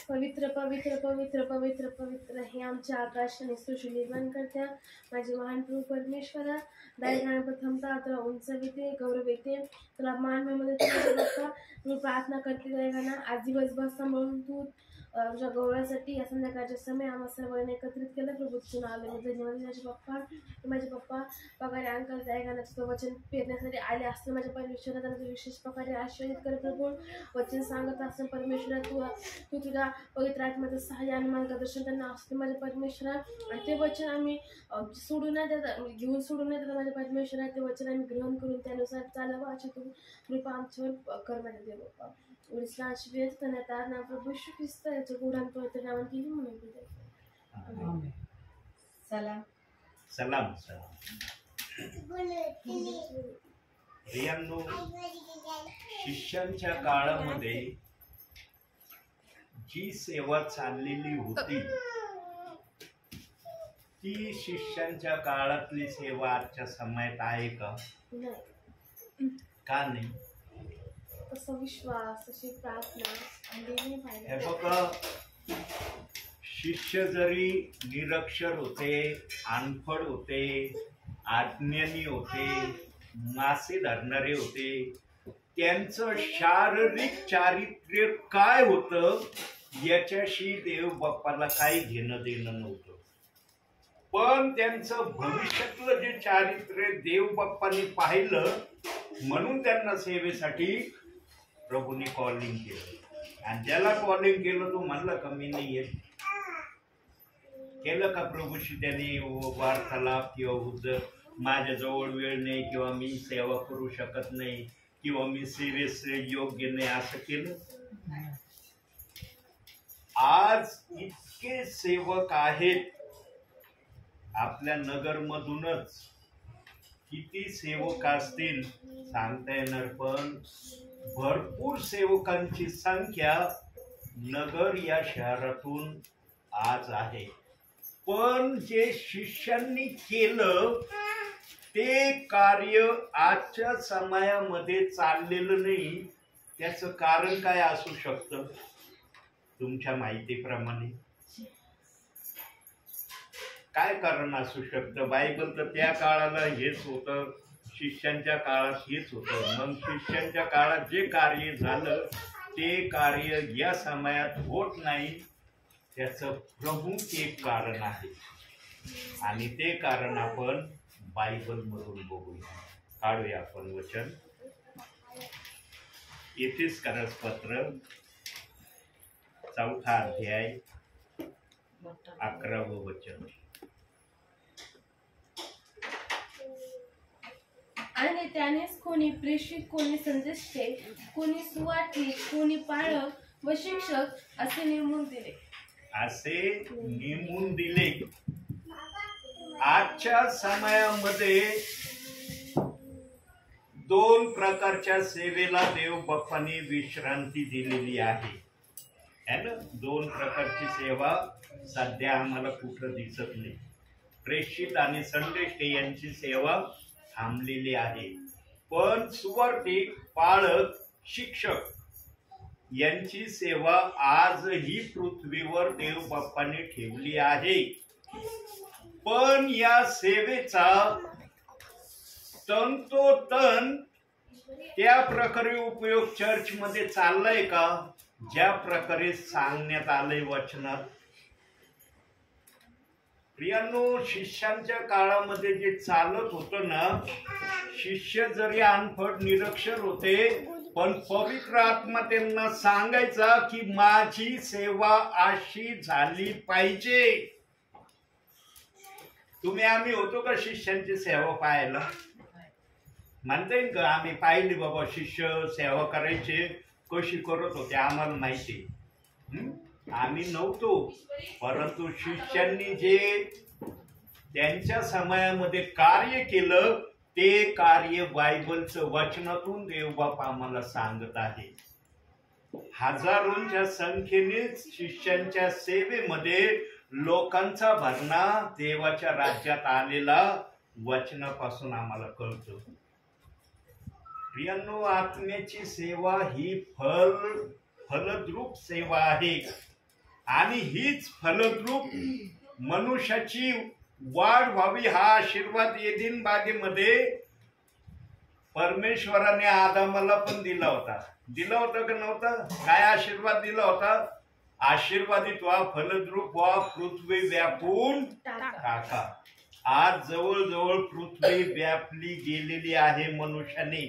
पवित्र पवित्र पवित्र पवित्र पवित्र हे आमचे आकाश आणि सृष्टी निर्माण करत्या माझे महान प्रभू परमेश्वरा, दायकाने प्रथमतः तुला उंचविते गौरविते, तुला मान मध्ये तुला मी प्रार्थना करते दायकाना आज दिवसभर सांभाळून तू तुझ्या गौरवासाठी या संध्याकाळच्या समय आम्हा सर्वांनी एकत्रित केलं. प्रभू तुझं नाव आहे धन्यवाद. माझे पप्पा पगारे अंकल दायकानाचं वचन पेरण्यासाठी आले असते. माझ्या परमेश्वरा त्यांना विशेष प्रकारे आशीर्वादित कर. प्रभू वचन सांगत असतं परमेश्वरा तू तुझ्या पवित्र आत्म्याचं सहाय्य आणि मार्गदर्शन त्यांना असते माझ्या परमेश्वरा. आणि ते वचन आम्ही सोडून नाही देतात, घेऊन सोडून नाही देतात माझ्या परमेश्वरा. ते वचन आम्ही ग्रहण करून त्यानुसार चालावं अशी तू कृपा आमच्यावर कर माझ्या देव बाप्पा. उडीसला आशीर्वाद करण्यात नाव प्रभू श्री ख्रिस्त याच्या गुणांत पवित्र नावाने म्हणून सलाम सलाम सलाम. प्रियांनो, शिष्यांच्या काळामध्ये जी सेवा चाललेली होती ती शिष्यांच्या काळातली सेवा आजच्या समयात आहे का? का नाही? विश्वास अशी प्रार्थना हे बघा, शिष्य जरी निरक्षर होते, अनपढ होते, अज्ञानी होते, मासे धरणारे होते, त्यांचं शारीरिक चारित्र्य काय होतं याच्याशी देव बाप्पाला काही घेणं देणं नव्हतं. पण त्यांचं भविष्यातलं जे चारित्र्य देव बाप्पांनी पाहिलं म्हणून त्यांना सेवेसाठी प्रभूने कॉलिंग केलं. आणि ज्याला कॉलिंग केलं तो म्हणला का मी नाही येत, केलं का प्रभूशी त्याने वार्तालाप किंवा माझ्याजवळ वेळ नाही किंवा मी सेवा करू शकत नाही किंवा मी सिरियस योग्य नाही असं केलं? आज इतके सेवक आहेत आपल्या नगरमधूनच, किती सेवक असतील सांगता येणार, पण भरपूर सेवकांची संख्या नगर या शहरातून आज आहे. पण जे शिष्यांनी केलं ते कार्य आजच्या समयामध्ये चाललेलं नाही. त्याचं कारण काय असू शकतं तुमच्या माहितीप्रमाणे? काय कारण असू शकतं? बायबल तर त्या काळाला हेच होतं, शिष्यांच्या काळात हेच होतं. मग शिष्यांच्या काळात जे कार्य झालं ते कार्य या समयात होत नाही, त्याचं प्रमुख एक कारण आहे. आणि ते कारण आपण बायबल मधून बघूया. काढूया आपण वचन. येथेच करसपत्र 4था अध्याय 11वं वचन. आणि त्यानेच कोणी प्रेषित, कोणी संदेष्टे, कोणी सुवार्थी, कोणी पाळक व शिक्षक असे नेमून दिले. आजच्या समयामध्ये दोन प्रकारच्या सेवेला देव बाप्पाने विश्रांती दिलेली आहे. दोन प्रकारची सेवा सध्या आम्हाला कुठं दिसत नाही. प्रेषित आणि संदेष्टे यांची सेवा थांबलेली आहे. पण सुवार्थी, पाळक, शिक्षक यांची सेवा आजही पृथ्वीवर देव बाप्पाने ठेवली आहे. पण या सेवेचा तंतोतंत त्या प्रकारे उपयोग चर्च मध्ये चाललाय का ज्या प्रकारे सांगण्यात आलंय वचनात? प्रियांनो, शिष्यांच्या काळामध्ये जे चालत होतं ना, शिष्य जरी अनपढ निरक्षर होते पण पवित्र आत्मा त्यांना सांगायचा की माझी सेवा अशी झाली पाहिजे. तुम्ही आम्ही होतो का शिष्यांची सेवा पाहायला? म्हणता येईल का आम्ही पाहिली बाबा शिष्य सेवा करायचे कशी करत होते? आम्हाला माहिती, आम्ही नव्हतो. परंतु शिष्यांनी जे त्यांच्या समयामध्ये कार्य केलं ते कार्य बायबलचं वचनातून देवबाप आम्हाला सांगत आहे. हजारोंच्या संख्येने शिष्यांच्या सेवेमध्ये लोकांचा भरणा देवाच्या राज्यात आलेला वचनापासून आम्हाला कळतं. प्रियांनो, आत्म्याची सेवा ही फलद्रूप सेवा आहे. आणि हीच फलद्रूप मनुष्याची वाढ व्हावी हा आशीर्वाद एदेन बागेमध्ये परमेश्वराने आदामाला पण दिला होता का नव्हता? काय आशीर्वाद दिला होता? आशीर्वादित व्हा, फलद्रूप व्हा, पृथ्वी व्यापून टाका. आज जवळजवळ पृथ्वी व्यापली गेलेली आहे मनुष्याने.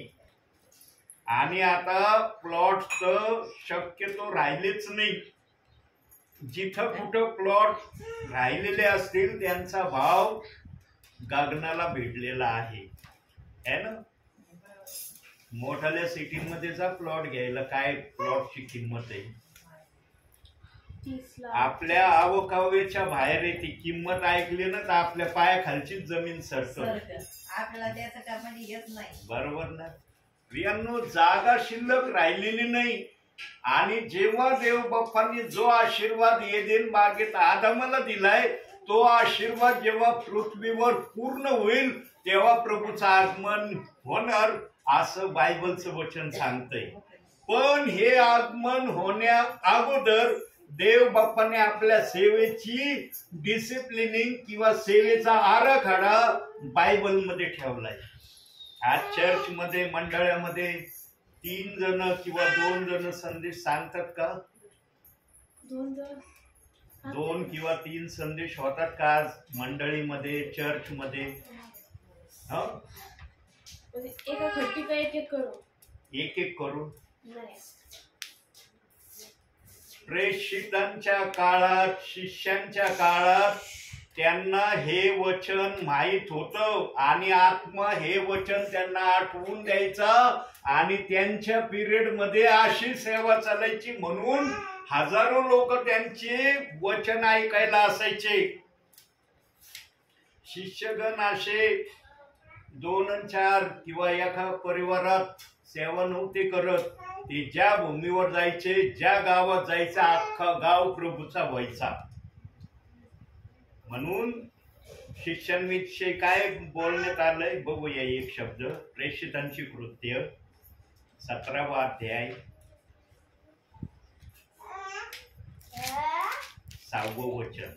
आणि आता प्लॉट तर शक्यतो राहिलेच नाही. जिथं कुठं प्लॉट राहिलेले असतील त्यांचा भाव गगनाला भिडलेला आहे ना. मोठ्याल्या सिटीमध्ये जा प्लॉट घ्यायला, काय प्लॉटची किंमत आहे? 30 लाख. आपल्या आवकावेच्या बाहेर येते. किंमत ऐकली ना तर आपल्या पायाखालचीच जमीन सरसर. आपल्याला त्याचं काय येत नाही. बरोबर ना. प्रियांनो, जागा शिल्लक राहिलेली नाही. आणि जेव्हा देव बाप्पांनी जो आशीर्वाद एदेन बागेत आदामाला दिलाय तो आशीर्वाद जेव्हा पृथ्वीवर पूर्ण होईल तेव्हा प्रभूचं आगमन होणार असं बायबलचं वचन सांगतंय. पण हे आगमन होण्या अगोदर देव बाप्पाने आपल्या सेवेची डिसिप्लिनिंग किंवा सेवेचा आराखडा बायबलमध्ये ठेवलाय. आज चर्चमध्ये मंडळामध्ये 3 जण किंवा 2 जण संदेश सांगतात का? 2 किंवा 3 संदेश होतात का आज मंडळीमध्ये, चर्चमध्ये? एका खट्टी का एक एक करू. नाही. प्रेषितांच्या काळात, शिष्यांच्या काळात त्यांना हे वचन माहित होतं आणि आत्मा हे वचन त्यांना आठवून द्यायचा आणि त्यांच्या पिरियड मध्ये अशी सेवा चालायची म्हणून हजारो लोक त्यांचे वचन ऐकायला असायचे. शिष्यगण असे 2-4 किंवा एका परिवारात सेवा नव्हते करत. ते ज्या भूमीवर जायचे, ज्या गावात जायचा, अख्खा गाव प्रभूचा व्हायचा. म्हणून शिष्यांविषयी काय बोलण्यात आलंय बघूया एक शब्द. प्रेषितांची कृत्य 17वा अध्याय 6वं वचन.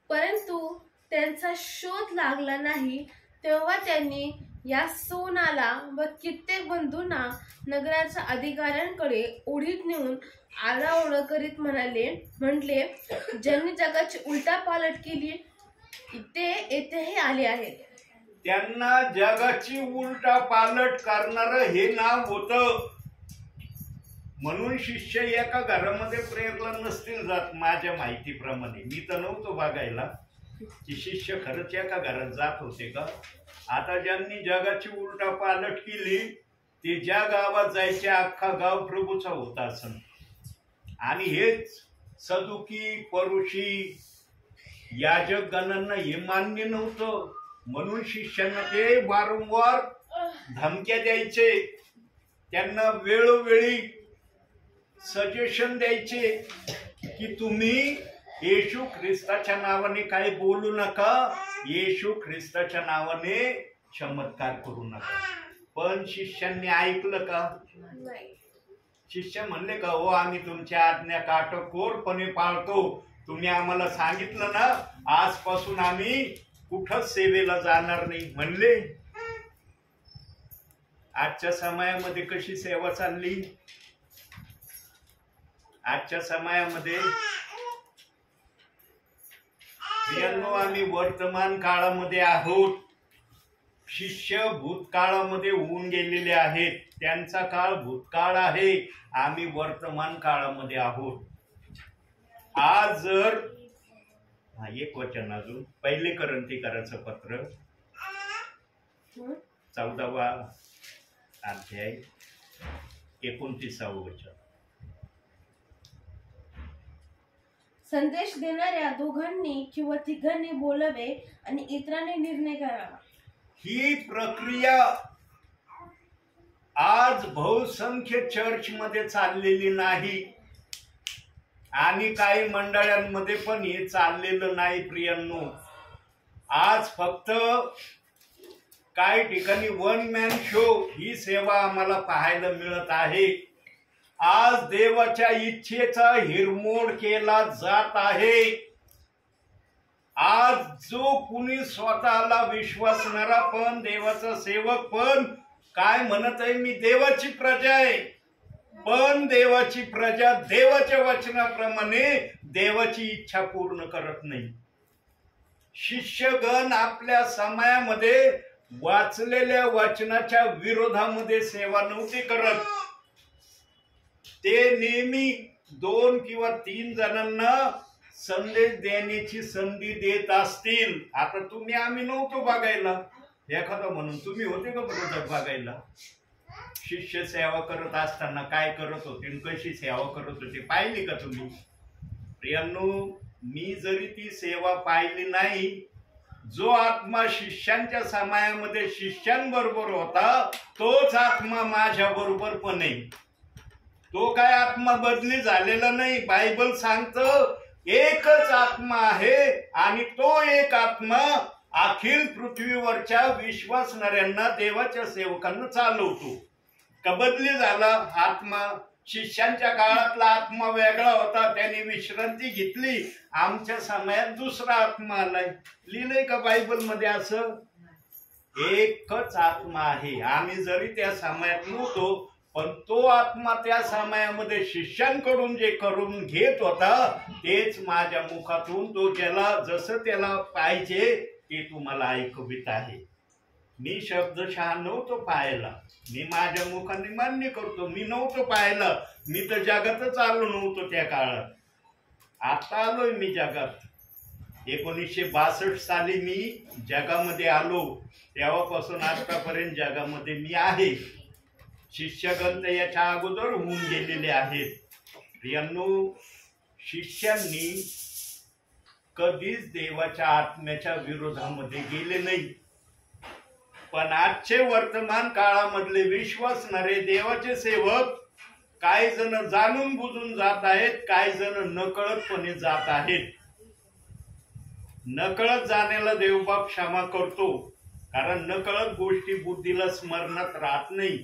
परंतु त्यांचा शोध लागला नाही तेव्हा त्यांनी यासोनाला व कित्येक बंधूंना नगराच्या अधिकाऱ्यांकडे ओढीत नेऊन आरडाओरड करीत म्हटले, ज्यांनी जगाची उलटापालट केली ते येथेही आले आहेत. त्यांना जगाची उलटापालट करणारं हे नाव होतं. म्हणून शिष्य एका घरामध्ये प्रेरला नसतील जात. माझ्या माहितीप्रमाणे, मी तर नव्हतो बघायला की शिष्य खरंच एका घरात जात होते का. आता ज्यांनी जगाची उलटापालट केली ते ज्या गावात जायचे अख्खा गाव प्रभूचा होता असं. आणि हेच सदुकी, परुषी, याजक गणांना हे मान्य नव्हतं. म्हणून शिष्यांना ते वारंवार धमक्या द्यायचे, त्यांना वेळोवेळी सजेशन द्यायचे की तुम्ही येशू ख्रिस्ताच्या नावाने काही बोलू नका, येशू ख्रिस्ताच्या नावाने चमत्कार करू नका. पण शिष्यांनी ऐकलं का? शिष्य म्हणले का, हो आम्ही तुमच्या आज्ञा काटेकोरपणे पाळतो. तुम्ही आम्हाला सांगितलं ना, आजपासून आम्ही कुठंच सेवेला जाणार नाही म्हणले. आजच्या समयामध्ये कशी सेवा चालली? आजच्या समयामध्ये आम्ही वर्तमान काळामध्ये आहोत. शिष्य भूतकाळामध्ये होऊन गेलेले आहेत. त्यांचा काळ भूतकाळ आहे, आम्ही वर्तमान काळामध्ये आहोत. आज जर एक वचन अजून, 1 कोरिन्थीकरांचं पत्र 14वा अध्याय 29व वचन. संदेश देणाऱ्या 2 किंवा 3 बोलावे आणि इतरांनी निर्णय करावा. ही प्रक्रिया आज बहुसंख्य चर्च मध्ये चाललेली नाही आणि काही मंडळांमध्ये पण हे चाललेलं नाही. प्रियांनो, आज फक्त काही ठिकाणी वन मॅन शो ही सेवा आम्हाला पाहायला मिळत आहे. आज देवाच्या इच्छेचा हिरमोड केला जात आहे. आज जो कुणी स्वतःला विश्वासणारा पण देवाचा सेवक पण काय म्हणत आहे, मी देवाची प्रजा आहे, पण देवाची प्रजा देवाच्या वचनाप्रमाणे देवाची इच्छा पूर्ण करत नाही. शिष्यगण आपल्या समयामध्ये वाचलेल्या वचनाच्या विरोधामध्ये सेवा नव्हती करत. ते नेहमी 2 किंवा 3 जणांना संदेश देण्याची संधी देत असतील. आता तुम्ही आम्ही नव्हतो बघायला, एखादा म्हणून तुम्ही होते का बरोबर बघायला? शिष्य सेवा करत असताना काय करत होते, कशी सेवा करत होते पाहिली का तुम्ही? प्रियांनो, मी जरी ती सेवा पाहिली नाही, जो आत्मा शिष्यांच्या समयामध्ये शिष्यांबरोबर होता तोच आत्मा माझ्या बरोबर पण आहे. तो काय आत्मा बदली झालेला नाही. बायबल सांगतं एकच आत्मा आहे आणि तो एक आत्मा अखिल पृथ्वीवरच्या विश्वासणाऱ्यांना देवाच्या सेवकांना चालवतो. का बदली झाला आत्मा? शिष्यांच्या काळातला आत्मा वेगळा होता, त्याने विश्रांती घेतली. आमच्या समयात दुसरा आत्मा आलाय. लिहिलंय का बायबल मध्ये असं? एकच आत्मा आहे. आम्ही जरी त्या समयात नव्हतो, पण तो आत्मा त्या समयामध्ये शिष्यांकडून जे करून घेत होता तेच माझ्या मुखातून तो ज्याला जसं त्याला पाहिजे ते तुम्हाला ऐकवित आहे. मी शब्दशः नव्हतो पाहायला, मी माझ्या मुखाने मान्य करतो, मी नव्हतो पाहायला. मी तर जगातच आलो नव्हतो त्या काळात. आता आलोय मी जगात. 1962 साली मी जगामध्ये आलो. तेव्हापासून आतापर्यंत जगामध्ये मी आहे. शिष्यगण याच्या अगोदर होऊन गेलेले आहेत. प्रियांनो, शिष्यांनी कधीच देवाच्या आत्म्याच्या विरोधामध्ये गेले नाही. पण आजचे वर्तमान काळामधले विश्वासणारे देवाचे सेवक काही जण जाणून बुजून जात आहेत, काही जण नकळतपणे जात आहेत. नकळत जाण्याला देवबाप क्षमा करतो, कारण नकळत गोष्टी बुद्धीला स्मरणात राहत नाही.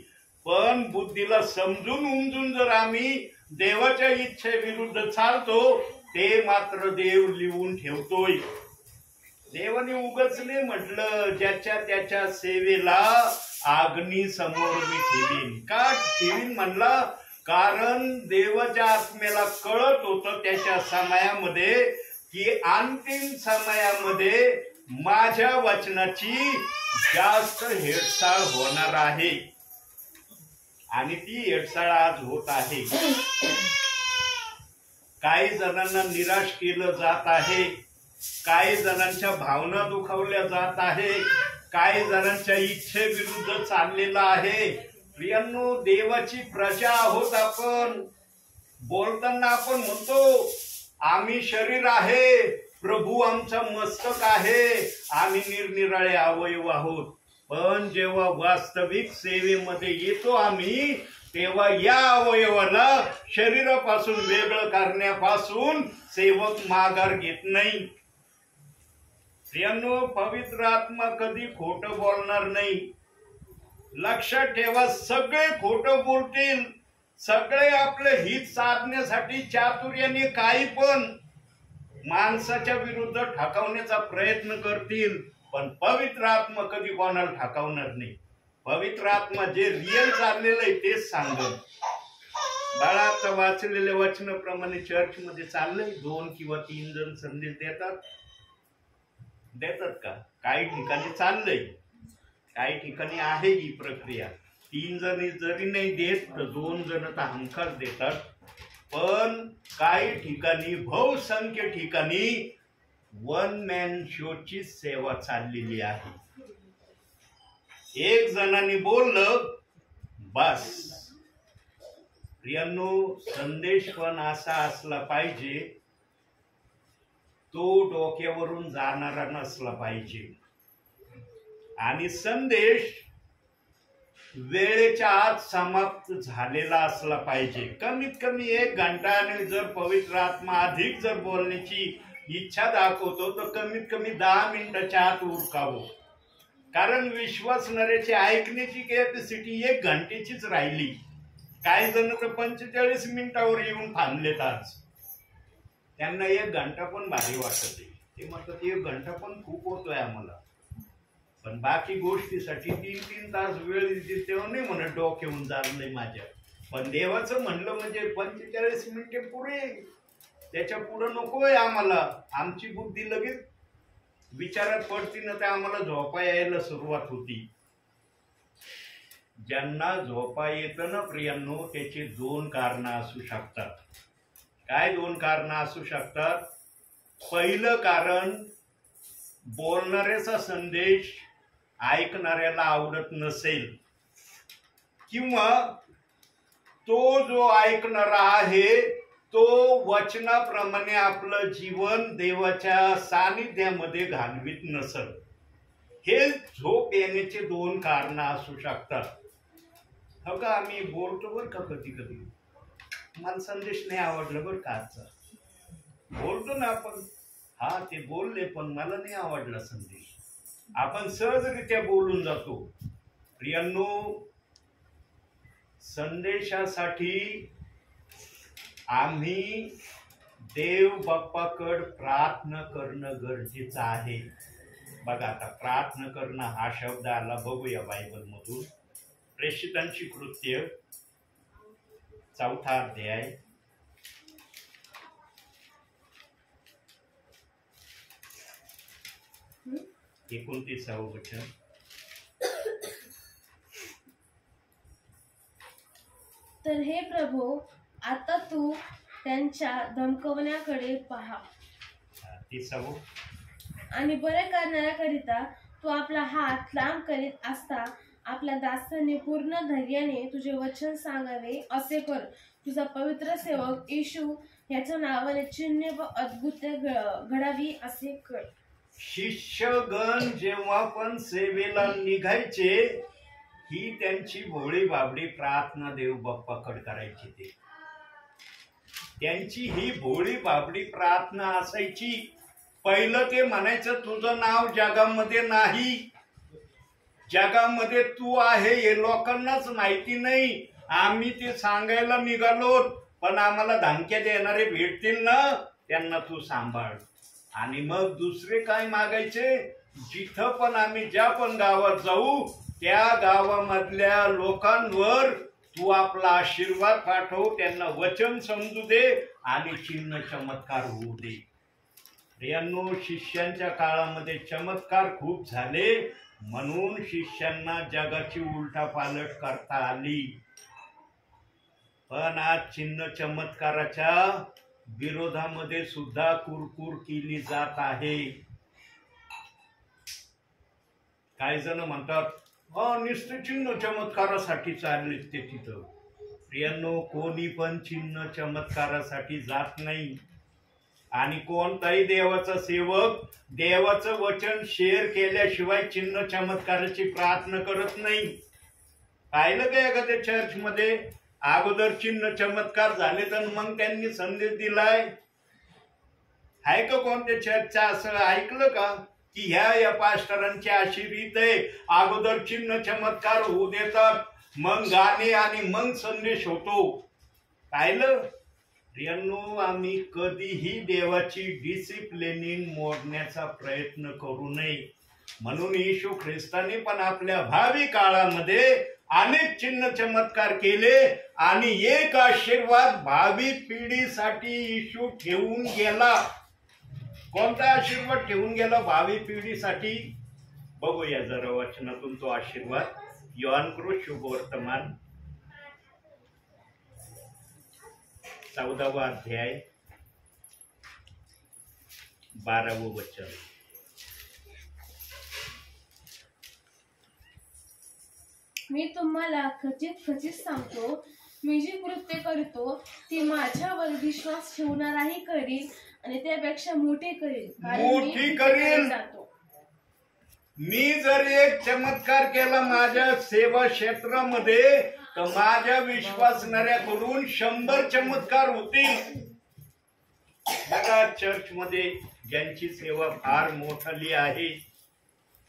पण बुद्धीला समजून उमजून जर आम्ही देवाच्या इच्छेविरुद्ध चालतो ते मात्र देव लिहून ठेवतोय. देवाने उगाच नाही म्हटलं ज्याच्या त्याच्या सेवेला अग्नी समोर मी ठेवीन. का ठेवीन म्हणला? कारण देवाच्या आत्म्याला कळत होतं त्याच्या समयामध्ये की अंतिम समयामध्ये माझ्या वचनाची जास्त हेळसाळ होणार आहे. आणि ती हेळसाळ आज होत आहे. काही जणांना निराश केलं जात आहे, काही जणांच्या भावना दुखावल्या जात आहे, काही जणांच्या इच्छेविरुद्ध चाललेला आहे. प्रियांनो, देवाची प्रजा आहोत आपण. बोलताना आपण म्हणतो आम्ही शरीर आहे, प्रभू आमचा मस्तक आहे, आम्ही निरनिराळे अवयव आहोत. पण जेव्हा वास्तविक सेवेमध्ये येतो आम्ही, तेव्हा या अवयवाला शरीरापासून वेगळं करण्यापासून सेवक माघार घेत नाही. प्रियांनो, पवित्र आत्मा कधी खोटं बोलणार नाही. लक्षात ठेवा, सगळे खोटं बोलतील, सगळे आपले हित साधण्यासाठी चातुर्याने काही पण माणसाच्या विरुद्ध ठाकवण्याचा प्रयत्न करतील. पण पवित्र आत्मा कधी कोणाला ठाकवणार नाही. पवित्र आत्मा जे रिअल चाललेलं आहे तेच सांगत. बाळा, आता वाचलेल्या वचनाप्रमाणे चर्च मध्ये चाललंय 2 किंवा 3 जण संदेश देतात का? काही ठिकाणी चाललंय, काही ठिकाणी आहे ही प्रक्रिया. 3 जण जरी नाही देत तर 2 जण तर हमखास देतात. पण काही ठिकाणी, बहुसंख्य ठिकाणी वन मॅन शोची सेवा चाललेली आहे. एक जणांनी बोललं बस. प्रियांनो, संदेश पण असा असला पाहिजे, तो डोक्यावरून जाणारा नसला पाहिजे. आणि संदेश वेळेच्या आत समाप्त झालेला असला पाहिजे. कमीत कमी 1 घंटा. आणि जर पवित्र आत्मा अधिक जर बोलण्याची इच्छा दाखवतो तर कमीत कमी 10 मिनिटाच्या आत उरकावं. कारण विश्वासणाऱ्याची ऐकण्याची कॅपॅसिटी 1 घंटेचीच राहिली. काही जण तर 45 मिनिटावर येऊन थांबलेत आज. त्यांना 1 घंटा पण भारी वाटत आहे. ते म्हणतात 1 घंटा पण खूप होतोय आम्हाला, पण बाकी गोष्टीसाठी 3-3 तास वेळ दिली तेव्हा नाही म्हणत डोक्यावरून चाललंय माझ्या. पण देवाचं म्हणलं म्हणजे 45 मिनिटे पुरे, त्याच्या पुढं नकोय आम्हाला. आमची बुद्धी लगेच विचारात पडती ना, तर आम्हाला झोपा यायला सुरुवात होती. ज्यांना झोपा येतं ना प्रियांनो, त्याचे 2 कारणं असू शकतात. काय 2 कारणं असू शकतात? पहिलं कारण, बोलणाऱ्याचा संदेश ऐकणाऱ्याला आवडत नसेल, किंवा तो जो ऐकणारा आहे तो वचनाप्रमाणे आपलं जीवन देवाच्या सानिध्यामध्ये घालवीत नसेल. हे झोप येण्याचे 2 कारणं असू शकतात. हो का, आम्ही बोलतो बरं का कधी कधी, मला संदेश नाही आवडला बरं का आजचा, बोलतो ना आपण, हा ते बोलले पण मला नाही आवडला संदेश, आपण सहजरित्या बोलून जातो. प्रियांनो, संदेशासाठी आम्ही देव बाप्पाकडे प्रार्थना करणं गरजेचं आहे. बघा आता प्रार्थना करणं हा शब्द आला, बघूया बायबल मधून. प्रेषितांची कृत्य 4था अध्याय 29वे वचन. तर हे प्रभू, आता तू त्यांच्या धमकवण्याकडे पहा 30वे. आणि बरे करणाऱ्याकरिता तू आपला हात लांब करीत असता आपल्या दासांनी पूर्ण धैर्याने तुझे वचन सांगावे असे कर. तुझा पवित्र सेवक येशू याच्या नावाने चिन्हे व अद्भुत घडावी असे कर. शिष्यगण जेव्हा पण सेवेला निघायचे, ही त्यांची भोळी बाबडी प्रार्थना देव बाप्पाकडे करायची. ते त्यांची ही भोळी बाबडी प्रार्थना असायची. पहिलं ते म्हणायचं, तुझं नाव जगामध्ये नाही, जगामध्ये तू आहे हे लोकांनाच माहिती नाही, आम्ही ते सांगायला निघालो, पण आम्हाला धमक्या देणारे भेटतील ना, त्यांना तू सांभाळ. आणि मग दुसरे काय मागायचे, जिथं पण आम्ही ज्या पण गावात जाऊ त्या गावामधल्या लोकांवर तू आपला आशीर्वाद पाठव, त्यांना वचन समजू दे आणि चिन्ह चमत्कार होऊ दे. प्रियांनो, शिष्यांच्या काळामध्ये चमत्कार खूप झाले, म्हणून शिष्यांना जगाची उलटापालट करता आली. पण आज चिन्ह चमत्काराच्या विरोधामध्ये सुद्धा कुरकुर केली जात आहे. काही जण म्हणतात, नुसते चिन्ह चमत्कारासाठी चालले ते तिथं. प्रियांनो, कोणी पण चिन्ह चमत्कारासाठी जात नाही. आणि कोणताही देवाचा सेवक देवाचं वचन शेअर केल्याशिवाय चिन्ह चमत्काराची प्रार्थना करत नाही. पाहिलं का एखाद्या चर्च मध्ये अगोदर चिन्ह चमत्कार झाले तर मग त्यांनी संदेश दिलाय? आहे का कोणत्या चर्चचा असं ऐकलं का की ह्या पास्टरांची अशी रीत आहे, अगोदर चिन्ह चमत्कार होऊ देतात, मग गाणे आणि मग संदेश होतो? पाहिलं? प्रियांनो, आम्ही कधीही देवाची डिसिप्लिनिंग मोडण्याचा प्रयत्न करू नये. म्हणून येशू ख्रिस्ताने पण आपल्या भावी काळामध्ये अनेक चिन्ह चमत्कार केले आणि एक आशीर्वाद भावी पिढीसाठी येशू ठेवून गेला. कोणता आशीर्वाद ठेवून गेला भावी पिढीसाठी? बघूया जरा वचनातून तो आशीर्वाद. योहान शुभवर्तमान 14वा अध्याय 12वे वचन. मी तुम्हाला खचित खचित सांगतो, मी जी कृत्य करतो ती माझ्यावर विश्वास ठेवणाराही करील आणि त्यापेक्षा मोठी करील, मोठी करील. मी जर एक चमत्कार केला माझ्या सेवा क्षेत्रामध्ये तर माझ्या विश्वासणाऱ्याकडून 100 चमत्कार होतील. बघा, चर्च मध्ये ज्यांची सेवा फार मोठी आहे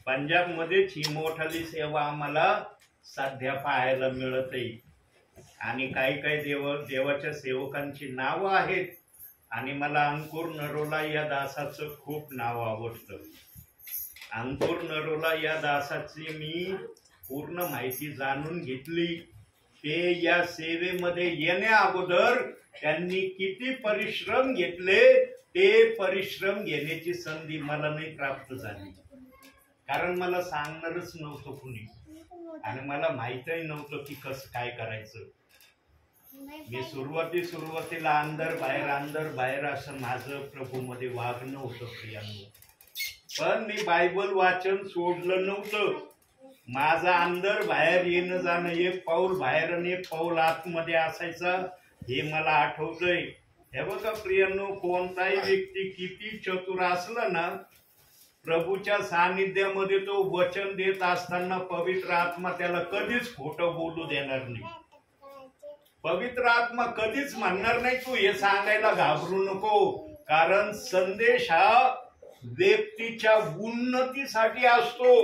पंजाबमध्येच ही मोठाली सेवा आम्हाला सध्या पाहायला मिळत आहे. आणि काही काही देवाच्या सेवकांची नावं आहेत. आणि मला अंकुर नरोला या दासाचं खूप नाव आवडतं. अंकुर नरोला या दासाची मी पूर्ण माहिती जाणून घेतली. ते या सेवेमध्ये येण्या अगोदर त्यांनी किती परिश्रम घेतले, ते परिश्रम घेण्याची संधी मला नाही प्राप्त झाली. कारण मला सांगणारच नव्हतं कुणी आणि मला माहीतही नव्हतं की कसं काय करायचं. मी सुरुवातीला अंदर बाहेर असं माझं प्रभूमध्ये वागणं होतं प्रियांनो. पण मी बायबल वाचन सोडलं नव्हतं. माझा अंदर बाहेर येणं जाणं, एक पाऊल बाहेर आणि एक पाऊल आतमध्ये असायचा हे मला आठवतंय. हे बघा प्रियांनो, कोणताही व्यक्ती किती चतुर असला ना, प्रभूच्या सानिध्यामध्ये तो वचन देत असताना पवित्र आत्मा त्याला कधीच खोटं बोलू देणार नाही. पवित्र आत्मा कधीच म्हणणार नाही तू हे सांगायला घाबरू नको. कारण संदेश हा व्यक्तीच्या उन्नतीसाठी असतो.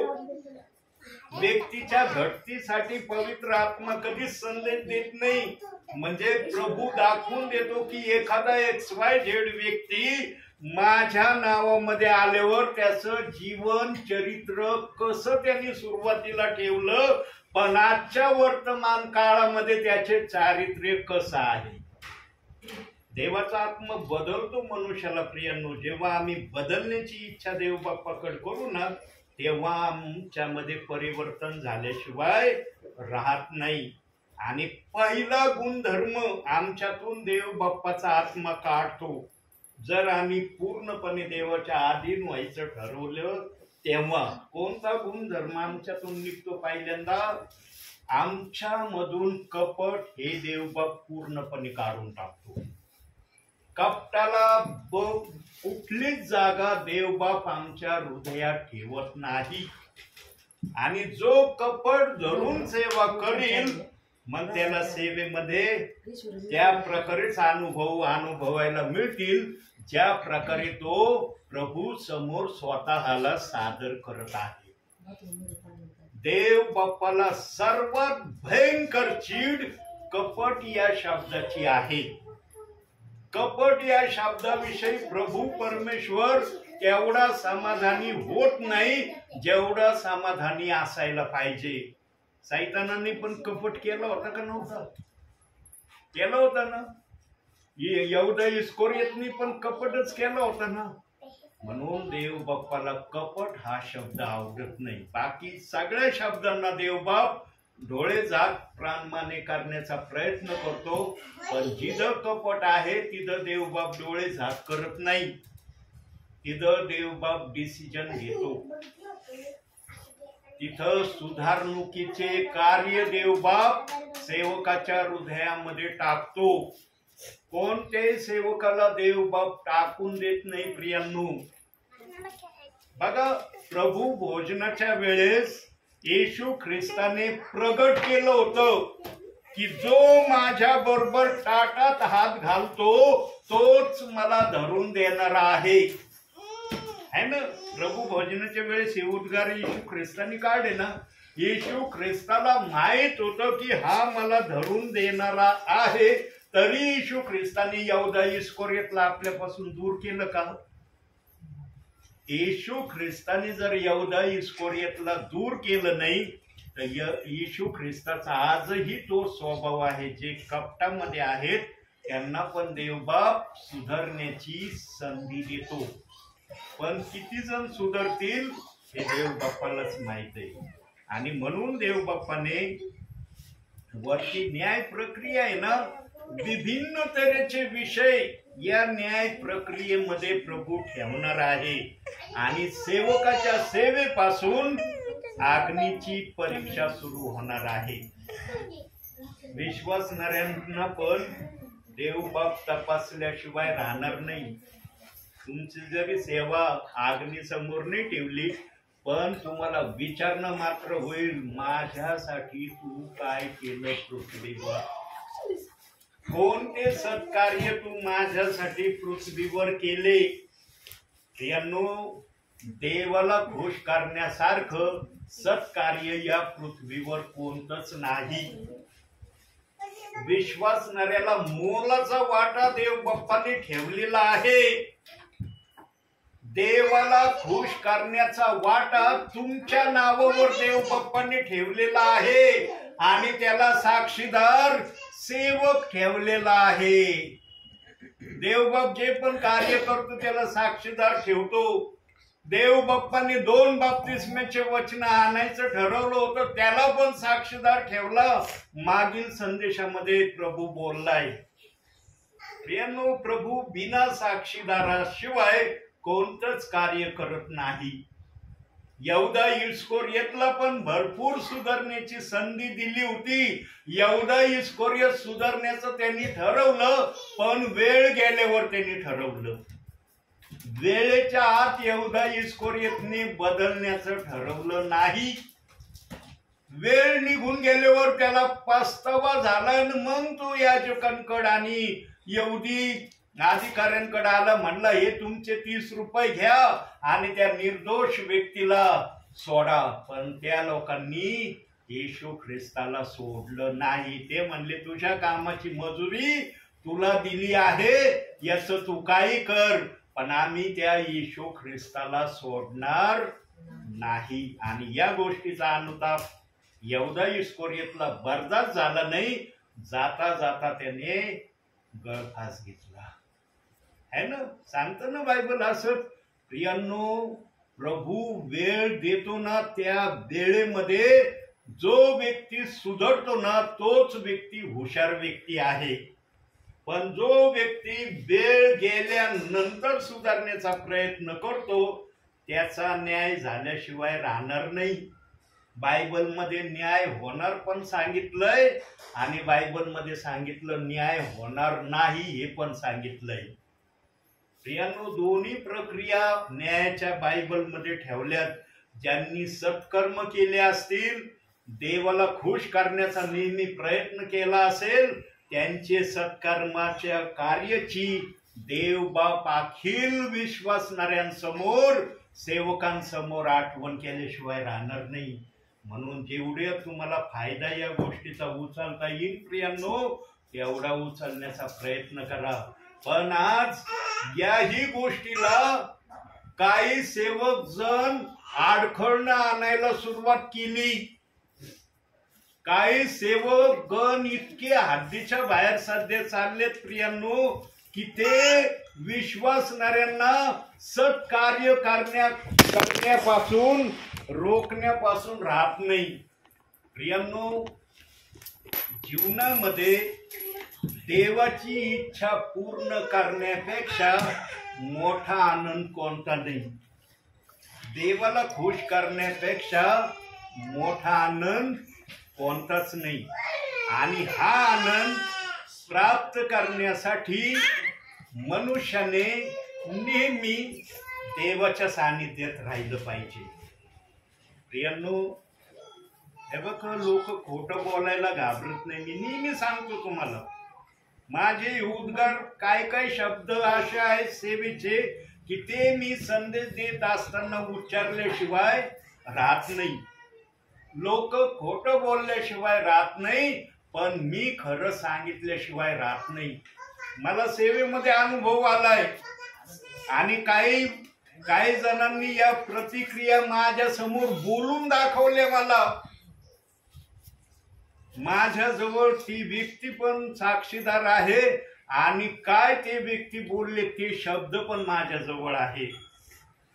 व्यक्तीच्या घटतीसाठी पवित्र आत्मा कधीच संदेश देत नाही. म्हणजे प्रभू दाखवून देतो की एखादा XYZ व्यक्ती माझ्या नावामध्ये आल्यावर त्याचं जीवन चरित्र कसं त्यांनी सुरुवातीला ठेवलं, पण आजच्या वर्तमान काळामध्ये त्याचे चारित्र्य कसं आहे. देवाचा आत्मा बदलतो मनुष्याला प्रियांनो. जेव्हा आम्ही बदलण्याची इच्छा देव बाप्पाकडे करू ना, तेव्हा आमच्यामध्ये परिवर्तन झाल्याशिवाय राहत नाही. आणि पहिला गुणधर्म आमच्यातून देव बाप्पाचा आत्मा काढतो. जर आम्ही पूर्णपणे देवाच्या अधीन व्हायचं ठरवलं, तेव्हा कोणता गुणधर्म आमच्यातून निघतो? पहिल्यांदा आमच्यामधून कपट हे देवबाप पूर्णपणे काढून टाकतो. कपटाला कुठलीच जागा देवबाप आमच्या हृदयात ठेवत नाही. आणि जो कपट धरून सेवा करील मग त्याला सेवेमध्ये त्या प्रकारेच अनुभवायला मिळतील ज्या प्रकारे तो प्रभू समोर स्वतःला सादर करत आहे. देव बाप्पाला सर्वात भयंकर चीड कपट या शब्दाची आहे. कपट या शब्दाविषयी प्रभू परमेश्वर तेवढा समाधानी होत नाही जेवढा समाधानी असायला पाहिजे. सैतानाने पण कपट केलं होतं का नव्हतं? केलं होतं ना. यहूदा इस्करियोतने पण कपटच केलं होतं ना. म्हणून देव बाप्पाला कपट हा शब्द आवडत नाही. बाकी सगळ्या शब्दांना देव बाप डोळे झाक प्राणमाने करण्याचा प्रयत्न करतो. पण जिथं कपट आहे तिथं देव बाप डोळे झाक करत नाही. तिथं देव बाप डिसिजन घेतो. तिथं सुधारणुकीचे कार्य देवबाप सेवकाच्या हृदयामध्ये टाकतो. कोणत्याही सेवकाला देवबाप टाकून देत नाही प्रियांनो. बघा, प्रभू भोजनाच्या वेळेस येशू ख्रिस्ताने प्रगट केलं होतं की जो माझ्या बरोबर ताटात हात घालतो तोच मला धरून देणारा आहे ना. प्रभू भोजनाच्या वेळेस हे उद्गार येशू ख्रिस्तानी काढे ना. येशू ख्रिस्ताला माहित होतं की हा मला धरून देणारा आहे, तरी येशू ख्रिस्तानी यहूदा इस्करियोतला आपल्यापासून दूर केलं का? येशू ख्रिस्तानी जर यहूदा इस्करियोतला दूर केलं नाही तर येशू ख्रिस्ताचा आजही तो स्वभाव आहे. जे कपटामध्ये आहेत त्यांना पण देवबाप सुधारण्याची संधी देतो. पण किती जण सुधारतील हे देव बाप्पालाच माहित आहे. आणि म्हणून देव बाप्पाने वरची न्याय प्रक्रिया आहे ना, विभिन्न तऱ्हेचे विषय या न्याय प्रक्रियेमध्ये प्रभू ठेवणार आहे. आणि सेवकाच्या सेवेपासून अग्नीची परीक्षा सुरू होणार आहे. विश्वासणाऱ्यांना पण देवबाप तपासल्याशिवाय राहणार नाही. तुमची जरी सेवा अग्नीसमोर नाही ठेवली पण तुम्हाला विचारणं मात्र होईल, माझ्यासाठी तू काय केलं पृथ्वीवर? कोणते सत्कार्य तू माझ्यासाठी पृथ्वीवर केले? यांनो, देवाला खुश करण्यासारखं सत्कार्य या पृथ्वीवर कोणतंच नाही. विश्वासणाऱ्याला मोलाचा वाटा देव बाप्पाने ठेवलेला आहे. देवाला खुश करण्याचा वाटा तुमच्या नावावर देव बाप्पाने ठेवलेला आहे आणि त्याला साक्षीदार सेवक ठेवलेला आहे. देवबाप जे पण कार्य करतो त्याला साक्षीदार ठेवतो. देव बाप्पाने 2 बाप्तिस्म्याचे वचन आणायचं ठरवलं होतं, त्याला पण साक्षीदार ठेवला. मागील संदेशामध्ये प्रभू बोललाय. प्रियांनो, प्रभू बिना साक्षीदाराशिवाय कोणतंच कार्य करत नाही. यहूदा इस्करियोतला पण भरपूर सुधारण्याची संधी दिली होती. यहूदा इस्करियोत सुधारण्याचं त्यांनी ठरवलं, पण वेळ गेल्यावर त्यांनी ठरवलं. वेळेच्या आत यहूदा इस्करियोतने बदलण्याचं ठरवलं नाही. वेळ निघून गेल्यावर त्याला पस्तावा झाला आणि मग तो याजकांकडे आणि यहूदी अधिकाऱ्यांकडे आला. म्हणला, हे तुमचे 30 रुपये घ्या आणि त्या निर्दोष व्यक्तीला सोडा. पण त्या लोकांनी येशू ख्रिस्ताला सोडलं नाही. ते म्हणले, तुझ्या कामाची मजुरी तुला दिली आहे, याचं तू काही कर, पण आम्ही त्या येशू ख्रिस्ताला सोडणार नाही. आणि या गोष्टीचा अनुताप यहूदा इस्करियोतला बर्दाश्त झाला नाही. जाता जाता त्याने गळफास घेतला. है ना, सांगतो ना बायबल असं. प्रियांनो, प्रभू वेळ देतो ना, त्या वेळेमध्ये जो व्यक्ती सुधारतो ना तोच व्यक्ती हुशार व्यक्ती आहे. पण जो व्यक्ती वेळ गेल्यानंतर सुधारण्याचा प्रयत्न करतो त्याचा न्याय झाल्याशिवाय राहणार नाही. बायबलमध्ये न्याय होणार पण सांगितलंय आणि बायबलमध्ये सांगितलं न्याय होणार नाही हे पण सांगितलंय. प्रियांनो, दोन्ही प्रक्रिया न्यायाच्या बायबलमध्ये ठेवल्यात. ज्यांनी सत्कर्म केले असतील, देवाला खुश करण्याचा नेहमी प्रयत्न केला असेल, त्यांचे सत्कर्माच्या कार्याची देव बाप अखिल विश्वासणाऱ्यांसमोर, सेवकांसमोर आठवण केल्याशिवाय राहणार नाही. म्हणून जेवढे तुम्हाला फायदा या गोष्टीचा उचलता येईल प्रियांनो, तेवढा उचलण्याचा प्रयत्न करा. पण आज याही गोष्टीला काही सेवक जण अडखळणं आणायला सुरुवात केली. काही सेवक गण इतके हद्दीच्या बाहेर सध्या चाललेत प्रियांनो, की ते विश्वासणाऱ्यांना सत्कार्य करण्यापासून रोखण्यापासून राहत नाही. प्रियांनो, जीवनामध्ये देवाची इच्छा पूर्ण करण्यापेक्षा मोठा आनंद कोणता नाही. देवाला खुश करण्यापेक्षा मोठा आनंद कोणताच नाही. आणि हा आनंद प्राप्त करण्यासाठी मनुष्याने नेहमी देवाच्या सानिध्यात राहिलं पाहिजे. प्रियांनो, हे बघा, लोक खोटं बोलायला घाबरत नाही. मी नेहमी सांगतो तुम्हाला, माझे उद्गार काय शब्द असे आहेत सेवेचे की ते मी संदेश देत असताना उच्चारल्याशिवाय राहत नाही. लोक खोटं बोलल्याशिवाय राहत नाही, पण मी खरं सांगितल्याशिवाय राहत नाही. मला सेवेमध्ये अनुभव आलाय आणि काही जणांनी या प्रतिक्रिया माझ्या समोर बोलून दाखवल्या. मला माझ्याजवळ ती व्यक्ती पण साक्षीदार आहे आणि काय ते व्यक्ती बोलले ते शब्द पण माझ्याजवळ आहे.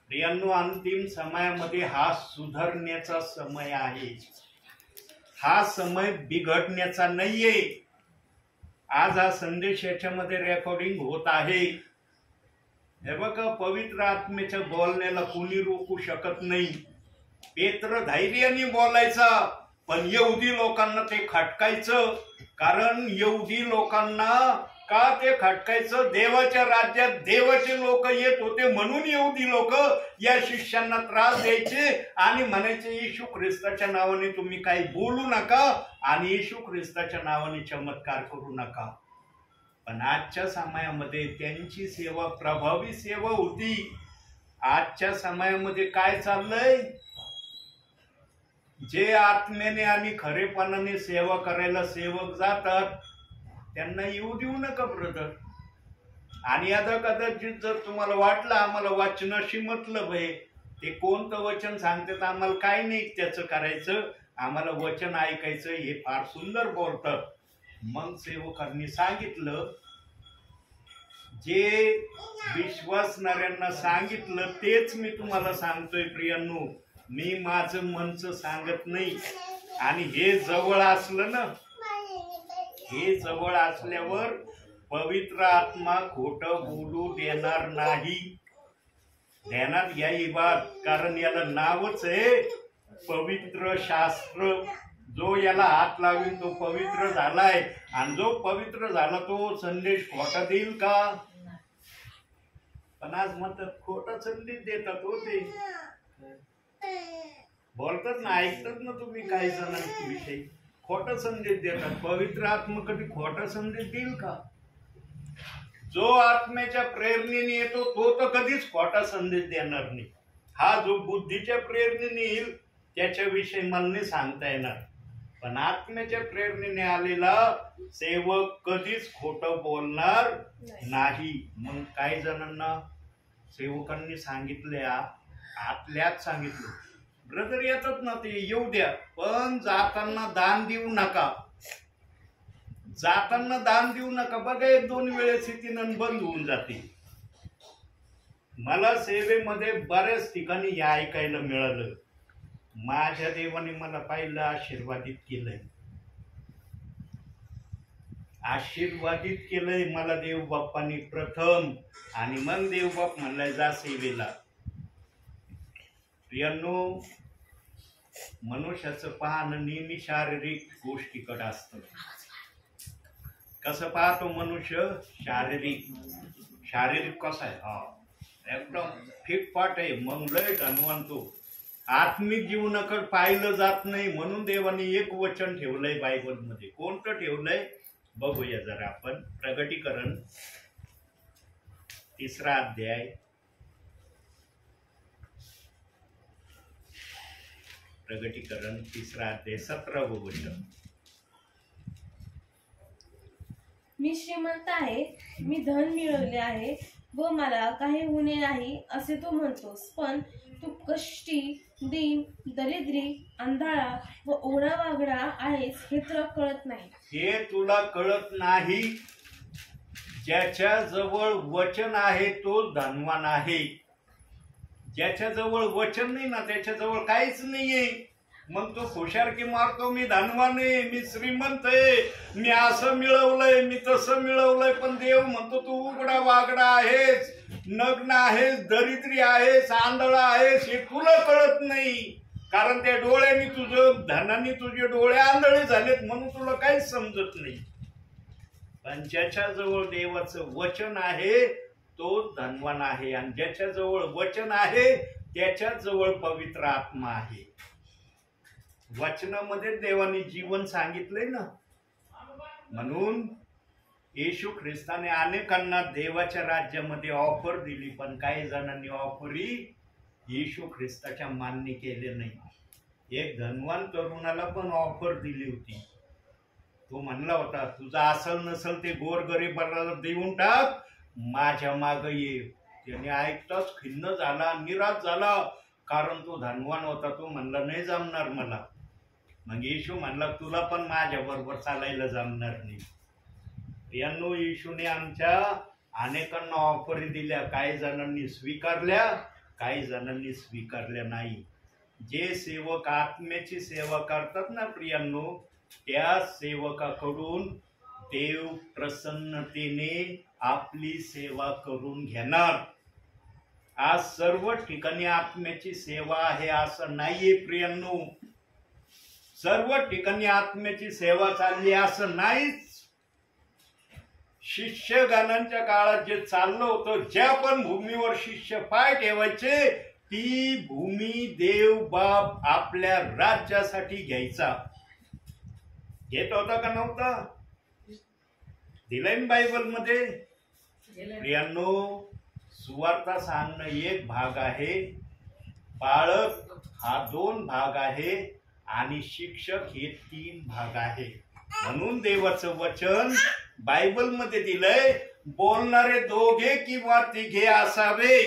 प्रियांनो, अंतिम समयामध्ये हा सुधारण्याचा समय आहे. हा समय बिघडण्याचा नाहीये. आज हा संदेश याच्यामध्ये रेकॉर्डिंग होत आहे. हे बघा, पवित्र आत्म्याच्या बोलण्याला कोणी रोखू शकत नाही. पेत्र धैर्याने बोलायचा, पण यहुदी लोकांना ते खटकायचं. कारण यहुदी लोकांना का ते खटकायचं? देवाच्या राज्यात देवाचे लोक येत होते म्हणून यहुदी लोक या शिष्यांना त्रास द्यायचे आणि म्हणायचे येशू ख्रिस्ताच्या नावाने तुम्ही काही बोलू नका आणि येशू ख्रिस्ताच्या नावाने चमत्कार करू नका. पण आजच्या समयामध्ये त्यांची सेवा प्रभावी सेवा होती. आजच्या समयामध्ये काय चाललंय, जे आत्म्याने आणि खरेपणाने सेवा करायला सेवक जातात त्यांना येऊ देऊ नका ब्रदर. आणि आता कदाचित जर तुम्हाला वाटलं आम्हाला वाचनाशी मतलब आहे, ते कोणतं वचन सांगतात आम्हाला काय नाही त्याचं करायचं, आम्हाला वचन ऐकायचं, हे फार सुंदर बोलतात. मग सेवकांनी सांगितलं, जे विश्वासणाऱ्यांना सांगितलं तेच मी तुम्हाला सांगतोय प्रियांनो. मी माझं मनचं सांगत नाही. आणि हे जवळ असलं ना, हे जवळ असल्यावर पवित्र आत्मा खोटं बोलू देणार नाही. ध्यानात घ्या ही बात, कारण याला नावच आहे पवित्र शास्त्र. जो याला हात लावीन तो पवित्र झालाय, आणि जो पवित्र झाला तो संदेश खोटा देईल का? पण आज म्हणतात खोटा संदेश देतात होते, बोलतात ना, ऐकतात ना तुम्ही काही जणांच्या विषयी खोटा संदेश देतात. पवित्र आत्मा कधी खोटा संदेश देईल का? जो आत्म्याच्या प्रेरणेने येतो तो तर कधीच खोटा संदेश देणार नाही. हा जो बुद्धीच्या प्रेरणेने येईल त्याच्याविषयी मला नाही सांगता येणार, पण आत्म्याच्या प्रेरणेने आलेला सेवक कधीच खोटं बोलणार नाही. मग काही जणांना सेवकांनी सांगितले, आतल्यात सांगितलं, ब्रदर येतात ना ते येऊ द्या, पण जाताना दान देऊ नका, जाताना दान देऊ नका. बघा 1-2 वेळेस ती बंद होऊन जाते. मला सेवेमध्ये बऱ्याच ठिकाणी हे ऐकायला मिळालं. माझ्या देवाने मला पाहिलं, आशीर्वादित केलंय, आशीर्वादित केलंय मला देव बाप्पानी प्रथम, आणि मग देव बाप म्हणलाय जा सेवेला. प्रियांनो, मनुष्याचं पाहणं नेहमी शारीरिक गोष्टीकडे असतं. कसं पाहतो मनुष्य? शारीरिक कसं आहे? हा एकदम फिटफाट आहे, मग लय धनवंतो. आत्मिक जीवनाकडे पाहिलं जात नाही. म्हणून देवाने एक वचन ठेवलंय बायबल मध्ये. कोणतं ठेवलंय बघूया जरा आपण. प्रगटीकरण 3रा अध्याय, प्रगटीकरण 3रा अध्याय 17वं वचन. मी श्रीमंत आहे, मी धन मिळवले आहे व मला काही होणे नाही असे तू म्हणतोस, पण तू कष्टी, दीन, दरिद्री, अंधाळा व ओढा वागडा आहेस हे तुला कळत नाही. हे तुला कळत नाही. ज्याच्या जवळ वचन आहे तो धनवान आहे. ज्याच्या जवळ वचन नाही ना त्याच्याजवळ काहीच नाहीये. मग तो खुशारकी मारतो, मी धनवान आहे, मी श्रीमंत आहे, मी असं मिळवलंय, मी तसं मिळवलंय. पण देव म्हणतो तू उघडा वागडा आहेस, नग्न आहेस, दरिद्री आहेस, आंधळा आहेस. हे तुला कळत नाही, कारण त्या डोळ्यांनी तुझं धनाने तुझे डोळे आंधळे झालेत म्हणून तुला काहीच समजत नाही. पण ज्याच्या जवळ देवाचं वचन आहे तो धनवान आहे, आणि ज्याच्या जवळ वचन आहे त्याच्या जवळ पवित्र आत्मा आहे. वचनामध्ये देवाने जीवन सांगितलंय ना. म्हणून येशू ख्रिस्ताने अनेकांना देवाच्या राज्यामध्ये ऑफर दिली, पण काही जणांनी ऑफरी येशू ख्रिस्ताच्या मान्य केले नाही. एक धनवान तरुणाला पण ऑफर दिली होती. तो म्हणला होता तुझा असल नसल ते गोरगरीबाला देऊन टाक, माझ्या माग ये. त्याने ऐकताच खिन्न झाला, निराश झाला, कारण तो धनवान होता. तो म्हणला नाही जमणार मला. मग येशू म्हणला तुला पण माझ्या बरोबर चालायला जमणार नाही. यांनो, येशूने आमच्या अनेकांना ऑफरी दिल्या, काही जणांनी स्वीकारल्या, काही जणांनी स्वीकारल्या नाही. जे सेवक आत्म्याची सेवा करतात ना प्रियांनो, त्या सेवकाकडून देव प्रसन्नतेने आपली सेवा करून घेणार. आज सर्व ठिकाणी आत्म्याची सेवा आहे असं नाहीये प्रियांनो. सर्व ठिकाणी आत्म्याची सेवा चालली असं नाहीच. शिष्यगणांच्या काळात जे चाललं होतं, ज्या पण भूमीवर शिष्य पाय ठेवायचे ती भूमी देव बाप आपल्या राज्यासाठी घ्यायचा. घेत होता का नव्हता? दिलंय बायबल मध्ये. प्रियांनो, सुवार्ता सांगणं एक भाग आहे, पाळक हा 2 भाग आहे आणि शिक्षक हे 3 भाग आहे. म्हणून देवाचं वचन बायबल मध्ये दिलंय, बोलणारे 2 किंवा 3 असावे.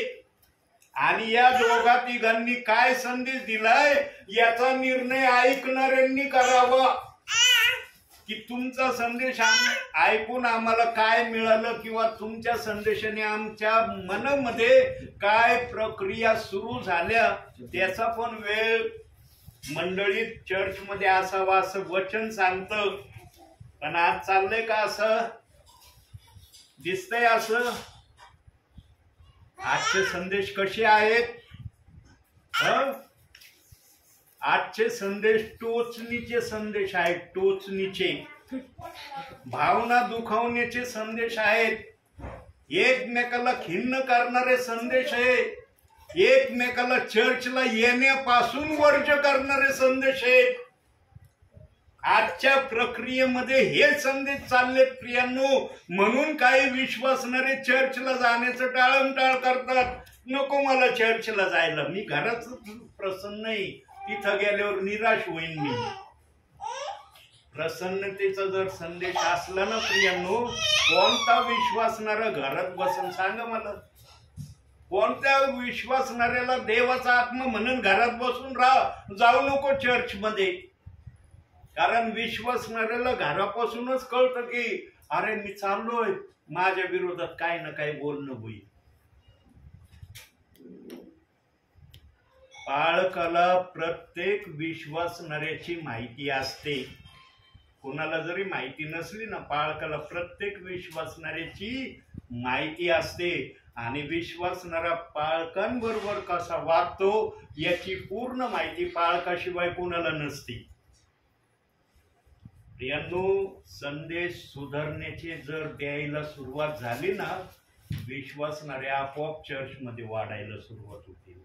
आणि या 2-3 काय संदेश दिलाय याचा निर्णय ऐकणाऱ्यांनी करावा, की तुमचा संदेश ऐकून आम्हाला काय मिळालं किंवा तुमच्या संदेशाने आमच्या मनामध्ये काय प्रक्रिया सुरू झाल्या त्याचा पण वेळ मंडळीत चर्चमध्ये असावा असं वचन सांगतं. पण आज चाललंय का? असं दिसतंय. असं आजचे संदेश कसे आहेत? आजचे संदेश टोचणीचे संदेश आहेत, टोचणीचे, भावना दुखावण्याचे संदेश आहेत, एकमेकाला खिन्न करणारे संदेश आहे, एकमेकाला चर्चला येण्यापासून वर्ज करणारे संदेश आहेत. आजच्या प्रक्रियेमध्ये हे संदेश चाललेत प्रियांनो. म्हणून काही विश्वासणारे चर्चला जाण्याचं टाळमटाळ करतात. नको मला चर्चला जायला, मी घराच प्रसन्न नाही, तिथं गेल्यावर निराश होईन मी. प्रसन्नतेचा जर संदेश असला ना प्रियांनो, कोणता विश्वासणारा घरात बसन सांगा मला? कोणत्या विश्वासणाऱ्याला देवाचा आत्मा म्हणून घरात बसून राहा, जाऊ नको चर्च मध्ये? कारण विश्वासणाऱ्याला घरापासूनच कळतं की अरे मी चाललोय, माझ्या विरोधात काही ना काही बोलणं होईल. पाळकाला प्रत्येक विश्वासणाऱ्याची माहिती असते. कोणाला जरी माहिती नसली ना, पाळकाला प्रत्येक विश्वासणाऱ्याची माहिती असते. आणि विश्वासणारा पाळकांबरोबर कसा वागतो याची पूर्ण माहिती पाळकाशिवाय कोणाला नसते. प्रियांनो, संदेश सुधारण्याचे जर द्यायला सुरुवात झाली ना, विश्वासणारे आपोआप चर्चमध्ये वाढायला सुरुवात होते.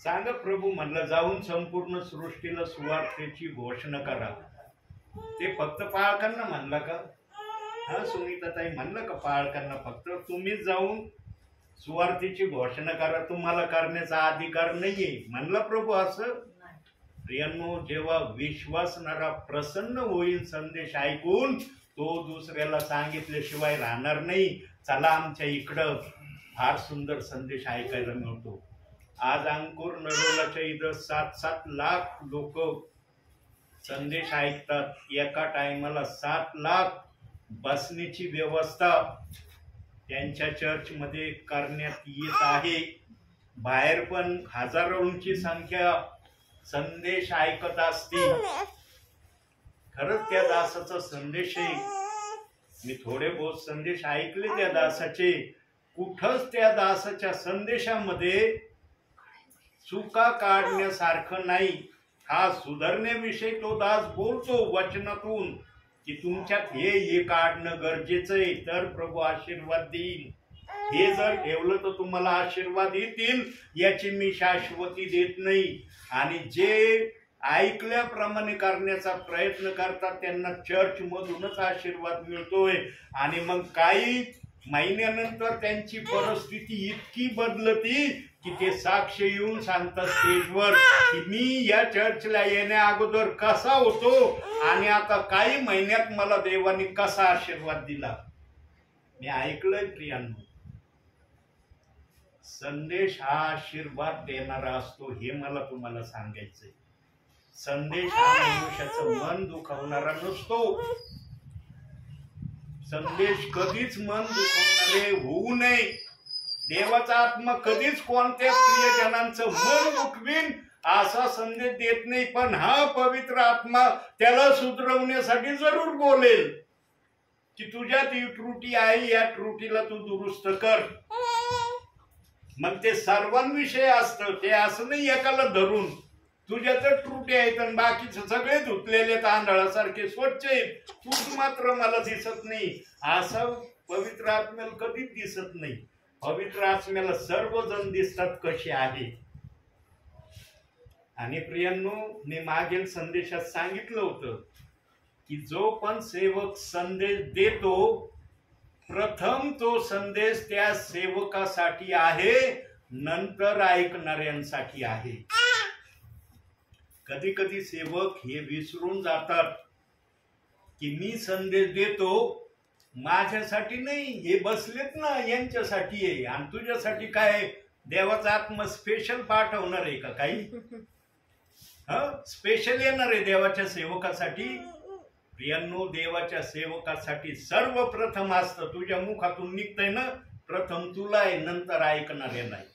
सांगा प्रभू म्हणलं जाऊन संपूर्ण सृष्टीला सुवार्तेची घोषणा करा. ते फक्त पाळकांना म्हणलं का? हा सुनीताताई म्हणलं का पाळकांना फक्त तुम्हीच जाऊन सुवार्तेची घोषणा करा, तुम्हाला करण्याचा अधिकार नाहीये म्हणलं प्रभू असं? प्रियांनो, जेव्हा विश्वासणारा प्रसन्न होईल संदेश ऐकून, तो दुसऱ्याला सांगितल्याशिवाय राहणार नाही. चला आमच्या इकडं फार सुंदर संदेश ऐकायला मिळतो. आज अंकुर नरोलाच्या इथं 7-7 लाख लोक संदेश ऐकतात. एका टायमाला 7 लाख बसण्याची व्यवस्था त्यांच्या चर्चमध्ये करण्यात येत आहे. बाहेर पण हजारोंची संख्या संदेश ऐकत असते. खरंच त्या दासाचा संदेश आहे. मी थोडे बहुत संदेश ऐकले त्या दासाचे. कुठंच त्या दासाच्या संदेशामध्ये चुका काढण्यासारखं नाही. हा सुधारण्याविषयी तो दास बोलतो वचनातून की तुमच्यात हे काढणं गरजेचं आहे, तर प्रभू आशीर्वाद देईल. हे जर ठेवलं तर तुम्हाला आशीर्वाद येतील याची मी शाश्वती देत नाही. आणि जे ऐकल्याप्रमाणे करण्याचा प्रयत्न करतात त्यांना चर्च मधूनच आशीर्वाद मिळतोय. आणि मग काही महिन्यानंतर त्यांची परिस्थिती इतकी बदलती की ते साक्ष येऊन सांगतात स्टेजवर की मी या चर्चला येण्या अगोदर कसा होतो आणि आता काही महिन्यात मला देवाने कसा आशीर्वाद दिला. मी ऐकलंय प्रियांनो. संदेश हा आशीर्वाद देणारा असतो हे मला तुम्हाला सांगायचंय. संदेश हा मनुष्याचं मन दुखावणारा नसतो. संदेश कधीच मन दुखवणारे होऊ नये. देवाचा आत्मा कधीच कोणत्या प्रियजनांचं मन दुखवीन असा संदेश देत नाही. पण हा पवित्र आत्मा त्याला सुधरवण्यासाठी जरूर बोलेल की तुझ्यात ही त्रुटी आहे, या त्रुटीला तू दुरुस्त कर. मग ते सर्वांविषयी असतं. ते असं नाही एकाला धरून तुझ्यात त्रुटी आहेत आणि बाकीचे सगळे धुतलेले तांदळासारखे स्वच्छ आहेत, तूच मात्र मला दिसत नाही, असं पवित्र आत्म्याला कधीच दिसत नाही. पवित्र आत्म्याला सर्वजण दिसतात कसे आहे. आणि प्रियांनो, मी मागील संदेशात सांगितलं होतं की जो पण सेवक संदेश देतो प्रथम तो संदेश त्या सेवकासाठी आहे, नंतर ऐकणाऱ्यांसाठी आहे. कधी कधी सेवक हे विसरून जातात की मी संदेश देतो माझ्यासाठी नाही, हे बसलेत ना यांच्यासाठी आहे. आणि तुझ्यासाठी काय देवाचा आत्मा स्पेशल पाठवणार आहे का काही? स्पेशल येणार आहे देवाच्या सेवकासाठी? प्रियांनो, देवाच्या सेवकासाठी सर्वप्रथम असतं, तुझ्या मुखातून निघतंय ना, प्रथम तुला आहे, नंतर ऐकणारे नाही.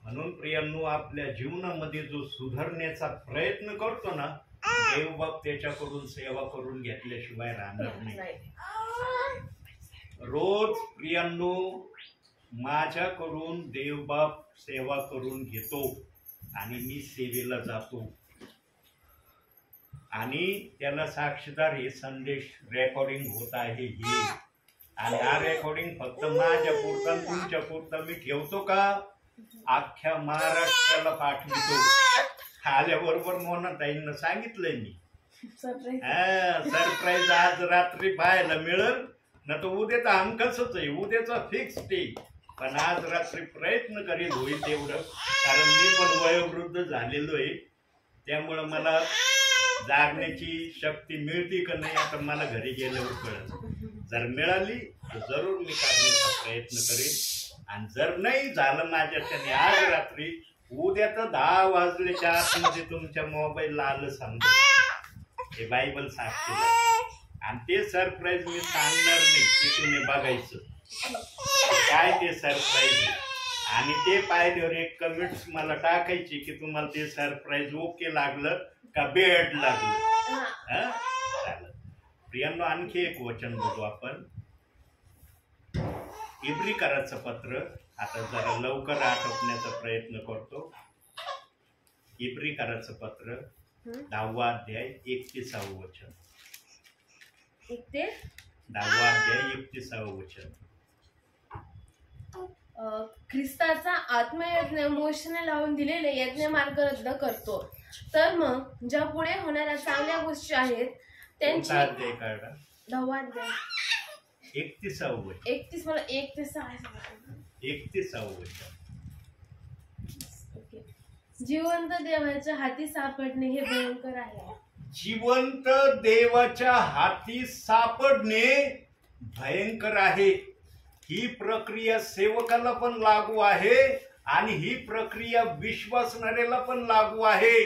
म्हणून प्रियांनो, आपल्या जीवनामध्ये जो सुधारण्याचा प्रयत्न करतो ना, देवबाप त्याच्याकडून सेवा करून घेतल्याशिवाय राहणार नाही. रोज प्रियांनो, माझ्याकडून देवबाप सेवा करून घेतो आणि मी सेवेला जातो आणि त्याला साक्षीदार हे संदेश रेकॉर्डिंग होत आहे हे. आणि हा रेकॉर्डिंग फक्त माझ्या पुरता तुमच्या पुरता मी ठेवतो का? अख्ख्या महाराष्ट्राला पाठवितो. आल्याबरोबर मोनाताईंना सांगितलंय मी, सरप्राईज आज रात्री पाहायला मिळेल ना, तर उद्या तर हमकसच आहे, उद्याचा फिक्स डे. पण आज रात्री प्रयत्न करील होईल तेवढं, कारण मी पण वयोवृद्ध झालेलो आहे, त्यामुळं मला जागण्याची शक्ती मिळते का नाही आता मला घरी गेल्यावर कळत. जर मिळाली तर जरूर मी करण्याचा प्रयत्न करेन. आणि जर नाही झालं माझ्याच्याने आज रात्री, उद्या तर 10 वाजल्याच्या आतमध्ये तुमच्या मोबाईलला आलं समजा, हे बायबल साक्षी. आणि ते सरप्राईज मी सांगणार नाही, ते तुम्ही बघायचं काय ते सरप्राईज. आणि ते पाहिल्यावर एक कमेंट्स मला टाकायची की तुम्हाला ते सरप्राईज ओके लागलं का बेड लागलं. चालेल प्रियांनो, आणखी एक वचन बघू आपण. इब्रिकराचं पत्र, आता जरा लवकर आटोपण्याचा प्रयत्न करतो. इब्रिकराचं पत्र 10वा अध्याय 31वे वचन. 10वा अध्याय 31वे वचन. ख्रिस्ताचा आत्मयज्ञ मोशेने लावून दिलेले यज्ञ मार्ग रद्द करतो, तर मग ज्या पुढे होणाऱ्या चांगल्या गोष्टी आहेत त्यांची. 10वा अध्याय 31वे वचन. 31 मला 1 ते 6 31वे वचन. जिवंत देवाच्या हाती सापडणे हे भयंकर आहे. जिवंत देवाच्या हाती सापडणे भयंकर आहे. ही प्रक्रिया सेवकाला पण लागू आहे आणि ही प्रक्रिया विश्वासणाऱ्याला पण लागू आहे.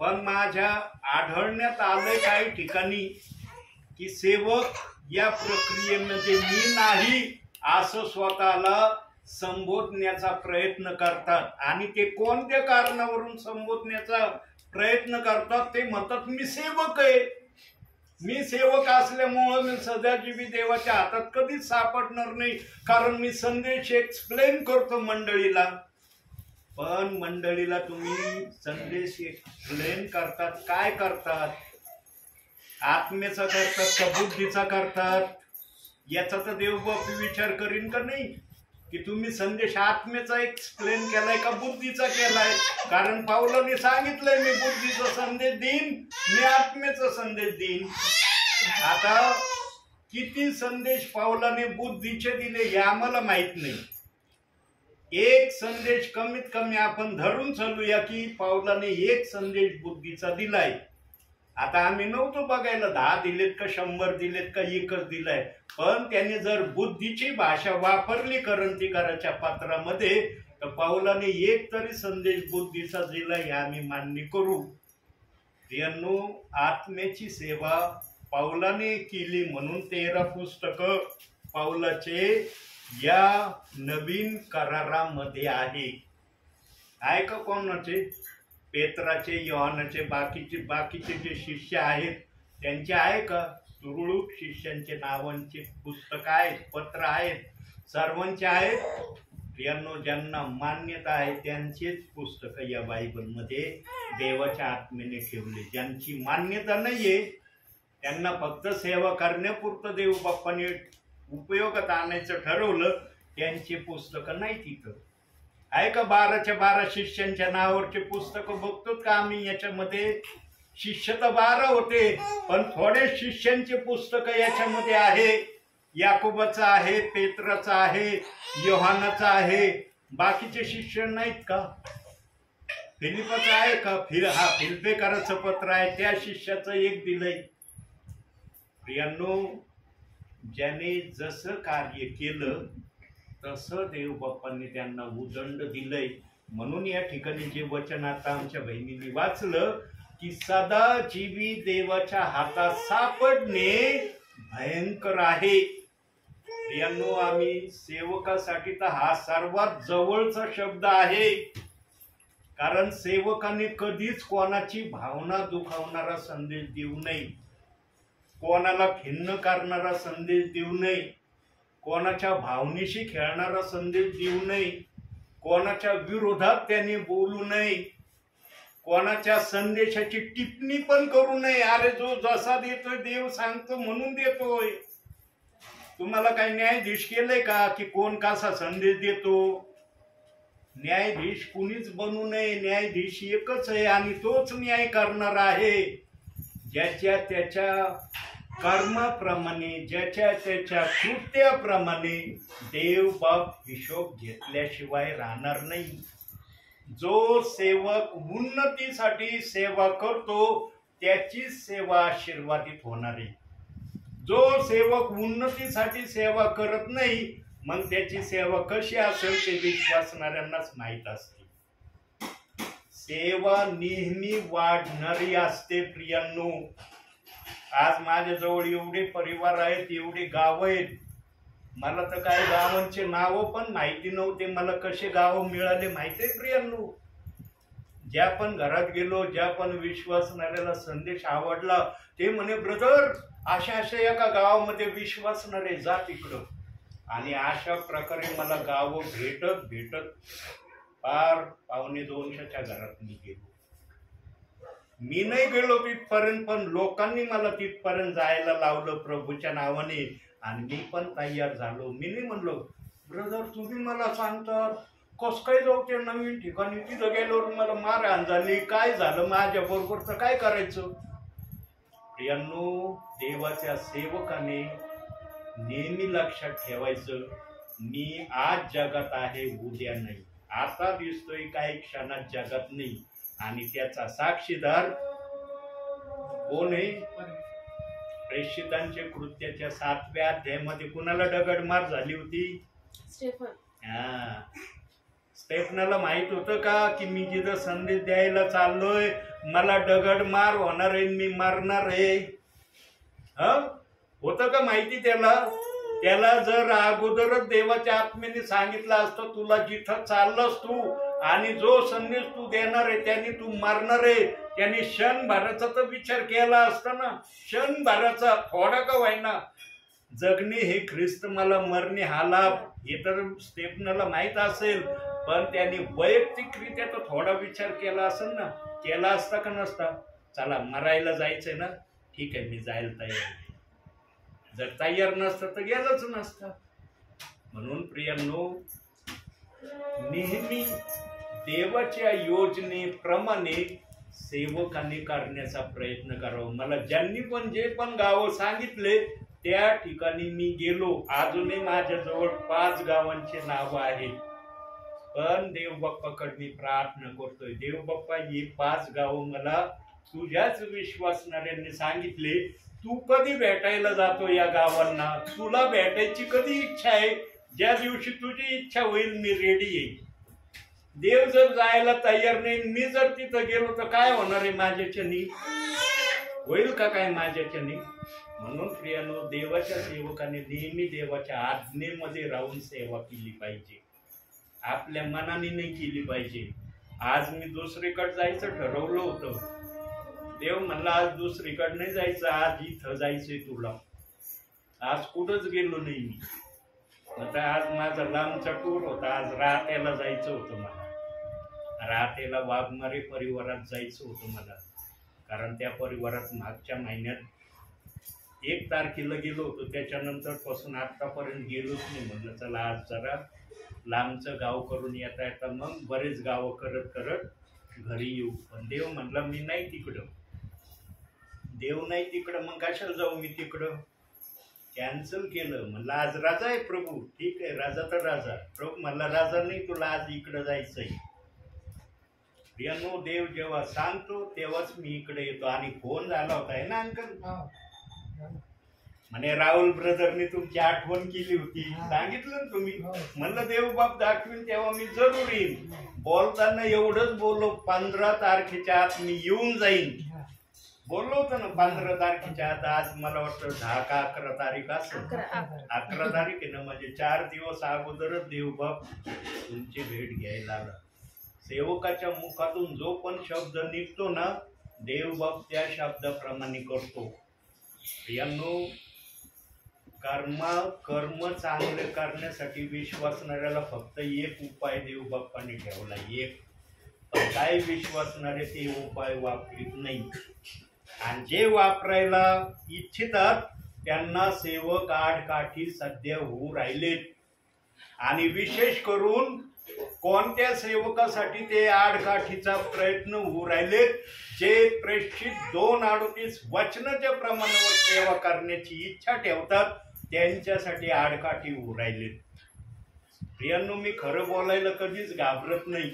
पण माझ्या आढळण्यात आलंय काही ठिकाणी की सेवक या प्रक्रियेमध्ये मी नाही असं स्वतःला संबोधण्याचा प्रयत्न करतात. आणि ते कोणत्या कारणावरून संबोधण्याचा प्रयत्न करतात? ते म्हणतात मी सेवक आहे, मी सेवक असल्यामुळं मी सदाजीवी देवाच्या हातात कधीच सापडणार नाही, कारण मी संदेश एक्सप्लेन करतो मंडळीला. पण मंडळीला तुम्ही संदेश एक्सप्लेन करतात, काय करतात? आत्मेचा करतात का बुद्धीचा करतात? याचा तर देवबाप विचार करीन का नाही की तुम्ही संदेश आत्मेचा एक्सप्लेन केलाय का बुद्धीचा केलाय? कारण पावलाने सांगितलंय मी बुद्धीचा संदेश देईन, मी आत्मेचा संदेश देईन. आता किती संदेश पावलाने बुद्धीचे दिले हे आम्हाला माहित नाही. एक संदेश कमीत कमी आपण धरून चालूया की पावलाने एक संदेश बुद्धीचा दिलाय. आता आम्ही नव्हतो बघायला 10 दिलेत का 100 दिलेत का 1च दिलाय, पण त्याने जर बुद्धीची भाषा वापरली करंथीकराच्या पत्रामध्ये तर पावलाने एक तरी संदेश बुद्धीचा दिला हे आम्ही मान्य करू. प्रियांनो, आत्म्याची सेवा पावलाने केली म्हणून 13 पुस्तकं पावलाचे या नवीन करारामध्ये आहे का? कोणाचे? पेत्राचे, योहानाचे, बाकीचे जे शिष्य आहेत त्यांचे आहे का? तुरळक शिष्यांचे नावांचे पुस्तक आहेत, पत्र आहेत, सर्वांचे आहेत. प्रियांनो, ज्यांना मान्यता आहे त्यांचेच पुस्तक या बायबलमध्ये देवाच्या आत्म्याने ठेवले. ज्यांची मान्यता नाहीये त्यांना फक्त सेवा करण्यापुरतं देव बाप्पाने उपयोगात आणायचं ठरवलं, त्यांची पुस्तकं नाही तिथं. आहे का? 12च्या 12 शिष्यांच्या नावावरचे पुस्तकं बघतो का आम्ही याच्यामध्ये? शिष्य तर 12 होते, पण थोडे शिष्यांचे पुस्तक याच्यामध्ये आहे. याकोबाचं आहे, पेत्राचं आहे, योहानाचं आहे. बाकीचे शिष्य नाहीत का? फिलिपाचं आहे का? फिलिपेकराचं पत्र आहे, त्या शिष्याचं एक दिलंय. प्रियांनो, ज्याने जसं कार्य केलं तसं देव बाप्पांनी त्यांना उदंड दिलंय. म्हणून या ठिकाणी जे वचन आता आमच्या बहिणींनी वाचलं की सदाजीवी देवाच्या हातात सापडणे भयंकर आहे. प्रियांनो, आम्ही सेवकासाठी तर हा सर्वात जवळचा शब्द आहे. कारण सेवकाने कधीच कोणाची भावना दुखावणारा संदेश देऊ नये, कोणाला खिन्न करणारा संदेश देऊ नये, कोणाच्या भावनेशी खेळणारा संदेश देऊ नये, कोणाच्या विरोधात त्याने बोलू नये, कोणाच्या संदेशाची टिप्पणी पण करू नये. अरे जो जसा देतोय देव सांगतो म्हणून देतोय. तुम्हाला काही न्यायाधीश केलंय का की कोण कसा संदेश देतो? न्यायाधीश कुणीच बनू नये. न्यायाधीश एकच आहे आणि तोच न्याय करणार आहे. ज्याच्या त्याच्या कर्माप्रमाणे, ज्याच्या त्याच्या कृत्याप्रमाणे देव बाप हिशोब घेतल्याशिवाय राहणार नाही. जो सेवक उन्नतीसाठी सेवा करतो त्याची सेवा आशीर्वादित होणार आहे. जो सेवक उन्नतीसाठी सेवा करत नाही मग त्याची सेवा कशी असेल ते विश्वासणाऱ्यांनाच माहीत असते. सेवा नेहमी वाढणारी असते. प्रियांनो, आज माझ्याजवळ एवढे परिवार आहेत, एवढे गाव आहेत. मला तर काही गावांचे नाव पण माहिती नव्हते. मला कसे गाव मिळाले माहिती आहे प्रियांनो? ज्या पण घरात गेलो, ज्या पण विश्वासणाऱ्याला संदेश आवडला ते म्हणे, ब्रदर अशा अशा एका गावामध्ये विश्वासणारे, जा तिकडं. आणि अशा प्रकारे मला गाव भेटत भेटत पार 1.25 घरात मी गेलो. मी नाही गेलो तिथपर्यंत, पण लोकांनी मला तिथपर्यंत जायला लावलं प्रभूच्या नावाने. आणि मी पण तयार झालो. मी नाही म्हणलो, ब्रदर तुम्ही मला सांगतात कस काय जाऊ ते नवीन ठिकाणी, तिथं गेल्यावर मला मारहाण झाली, काय झालं माझ्या बरोबर, तर काय करायचं? प्रियांनो, देवाच्या सेवकाने नेहमी लक्षात ठेवायचं, मी आज जगात आहे, उद्या नाही. आता दिसतोय काही क्षणात जगात नाही. आणि त्याचा साक्षीदार कोण आहे? प्रेषितांचे कृत्याच्या 7व्या अध्यायामध्ये कुणाला दगडमार झाली होती? स्टेफन. स्टेफनाला माहित होतं का की मी जिथं संदेश द्यायला चाललोय मला दगडमार होणार आहे, मी मारणार आहे? होतं का माहिती त्याला? त्याला जर अगोदरच देवाच्या आत्म्याने सांगितलं असतं, तुला जिथं चाललंस तू आणि जो संदेश तू देणार आहे त्याने तू मारणार आहे, त्याने क्षणभराचा तर विचार केला असता ना. क्षणभराचा, थोडा का व्हायना. जगणे हे ख्रिस्त, मला मरणे हा लाभ, हे तर स्टेफनाला माहित असेल. पण त्याने वैयक्तिकरित्या तर थोडा विचार केला असेल ना. केला असता का नसता? चला मरायला जायचंय ना, ठीक आहे मी जायला तयार आहे. जर तयार नसतं तर गेलंच नसतं. म्हणून प्रियांनो, नेहमी देवाच्या योजनेप्रमाणे सेवकाने करण्याचा प्रयत्न करावा. मला ज्यांनी पण जे पण गावं सांगितले त्या ठिकाणी मी गेलो. अजूनही माझ्याजवळ 5 गावांचे नाव आहेत. पण देव बाप्पाकडे मी प्रार्थना करतोय, देव बाप्पा ही 5 गावं मला तुझ्याच विश्वासणाऱ्यांनी सांगितले. तू कधी भेटायला जातो या गावांना? तुला भेटायची कधी इच्छा आहे? ज्या दिवशी तुझी इच्छा होईल मी रेडी येईल. देव जर जायला तयार नाही, मी जर तिथं गेलो तर काय होणार आहे माझ्याच्यानी? होईल का काय माझ्याच्यानी? म्हणून प्रियांनो, देवाच्या सेवकाने नेहमी देवाच्या आज्ञेमध्ये राहून सेवा केली पाहिजे. आपल्या मनाने नाही केली पाहिजे. आज मी दुसरीकडे जायचं ठरवलं होतं. देव म्हणला आज दुसरीकडे नाही जायचं, आज इथं जायचंय तुला. आज कुठंच गेलो नाही मी. आता आज माझा लांबचा टूर होता. आज राहत्याला जायचं होतं मला. राहत्याला वाघमारे परिवारात जायचं होतं मला. कारण त्या परिवारात मागच्या महिन्यात 1 तारखेला गेलो होतो. त्याच्यानंतर पासून आतापर्यंत गेलोच नाही. म्हणलं चला आज जरा लांबचं गाव करून येता येता मग बरेच गावं करत करत घरी येऊ. पण देव म्हणला मी नाही तिकडं. देव नाही तिकडं, मग कशाला जाऊ मी तिकडं? कॅन्सल केलं. म्हणलं आज राजा आहे प्रभू, ठीक आहे राजा तर राजा. प्रभू म्हणला राजा नाही, तुला आज इकडं जायचंय. प्रियांनो, देव जेव्हा सांगतो तेव्हाच मी इकडे येतो. आणि फोन झाला होता आहे ना अंकल, म्हणे राहुल ब्रदरने तुमची आठवण केली होती, सांगितलं ना तुम्ही. म्हणलं देव बाप दाखवीन तेव्हा मी जरूर येईन. बोलताना एवढंच बोललो, 15 तारखेच्या आत मी येऊन जाईन बोललो होतो ना. 15 तारखेच्या आत, आज मला वाटतं 10 का 11 तारीख असं, 11 तारीख आहे ना. म्हणजे 4 दिवस अगोदरच देव बाप तुमची भेट घ्यायला आला. सेवकाच्या मुखातून जो पण शब्द निघतो ना, देव बाप त्या शब्दाप्रमाणे करतो. यांनो, कर्म चांगले करण्यासाठी विश्वासणाऱ्याला फक्त एक उपाय देव बाप्पाने ठेवला, एक. पण काय विश्वासणारे ते उपाय वापरीत नाही. आणि जे वापरायला इच्छितात त्यांना सेवक आडकाठी सध्या होऊ राहिलेत. आणि विशेष करून कोणत्या सेवकासाठी ते आडकाठीचा प्रयत्न होऊ राहिलेत? जे प्रेषित 2:38 वचनाच्या प्रमाणावर सेवा करण्याची इच्छा ठेवतात त्यांच्यासाठी आडकाठी होऊ राहिलेत. प्रियांनो, मी खरं बोलायला कधीच घाबरत नाही.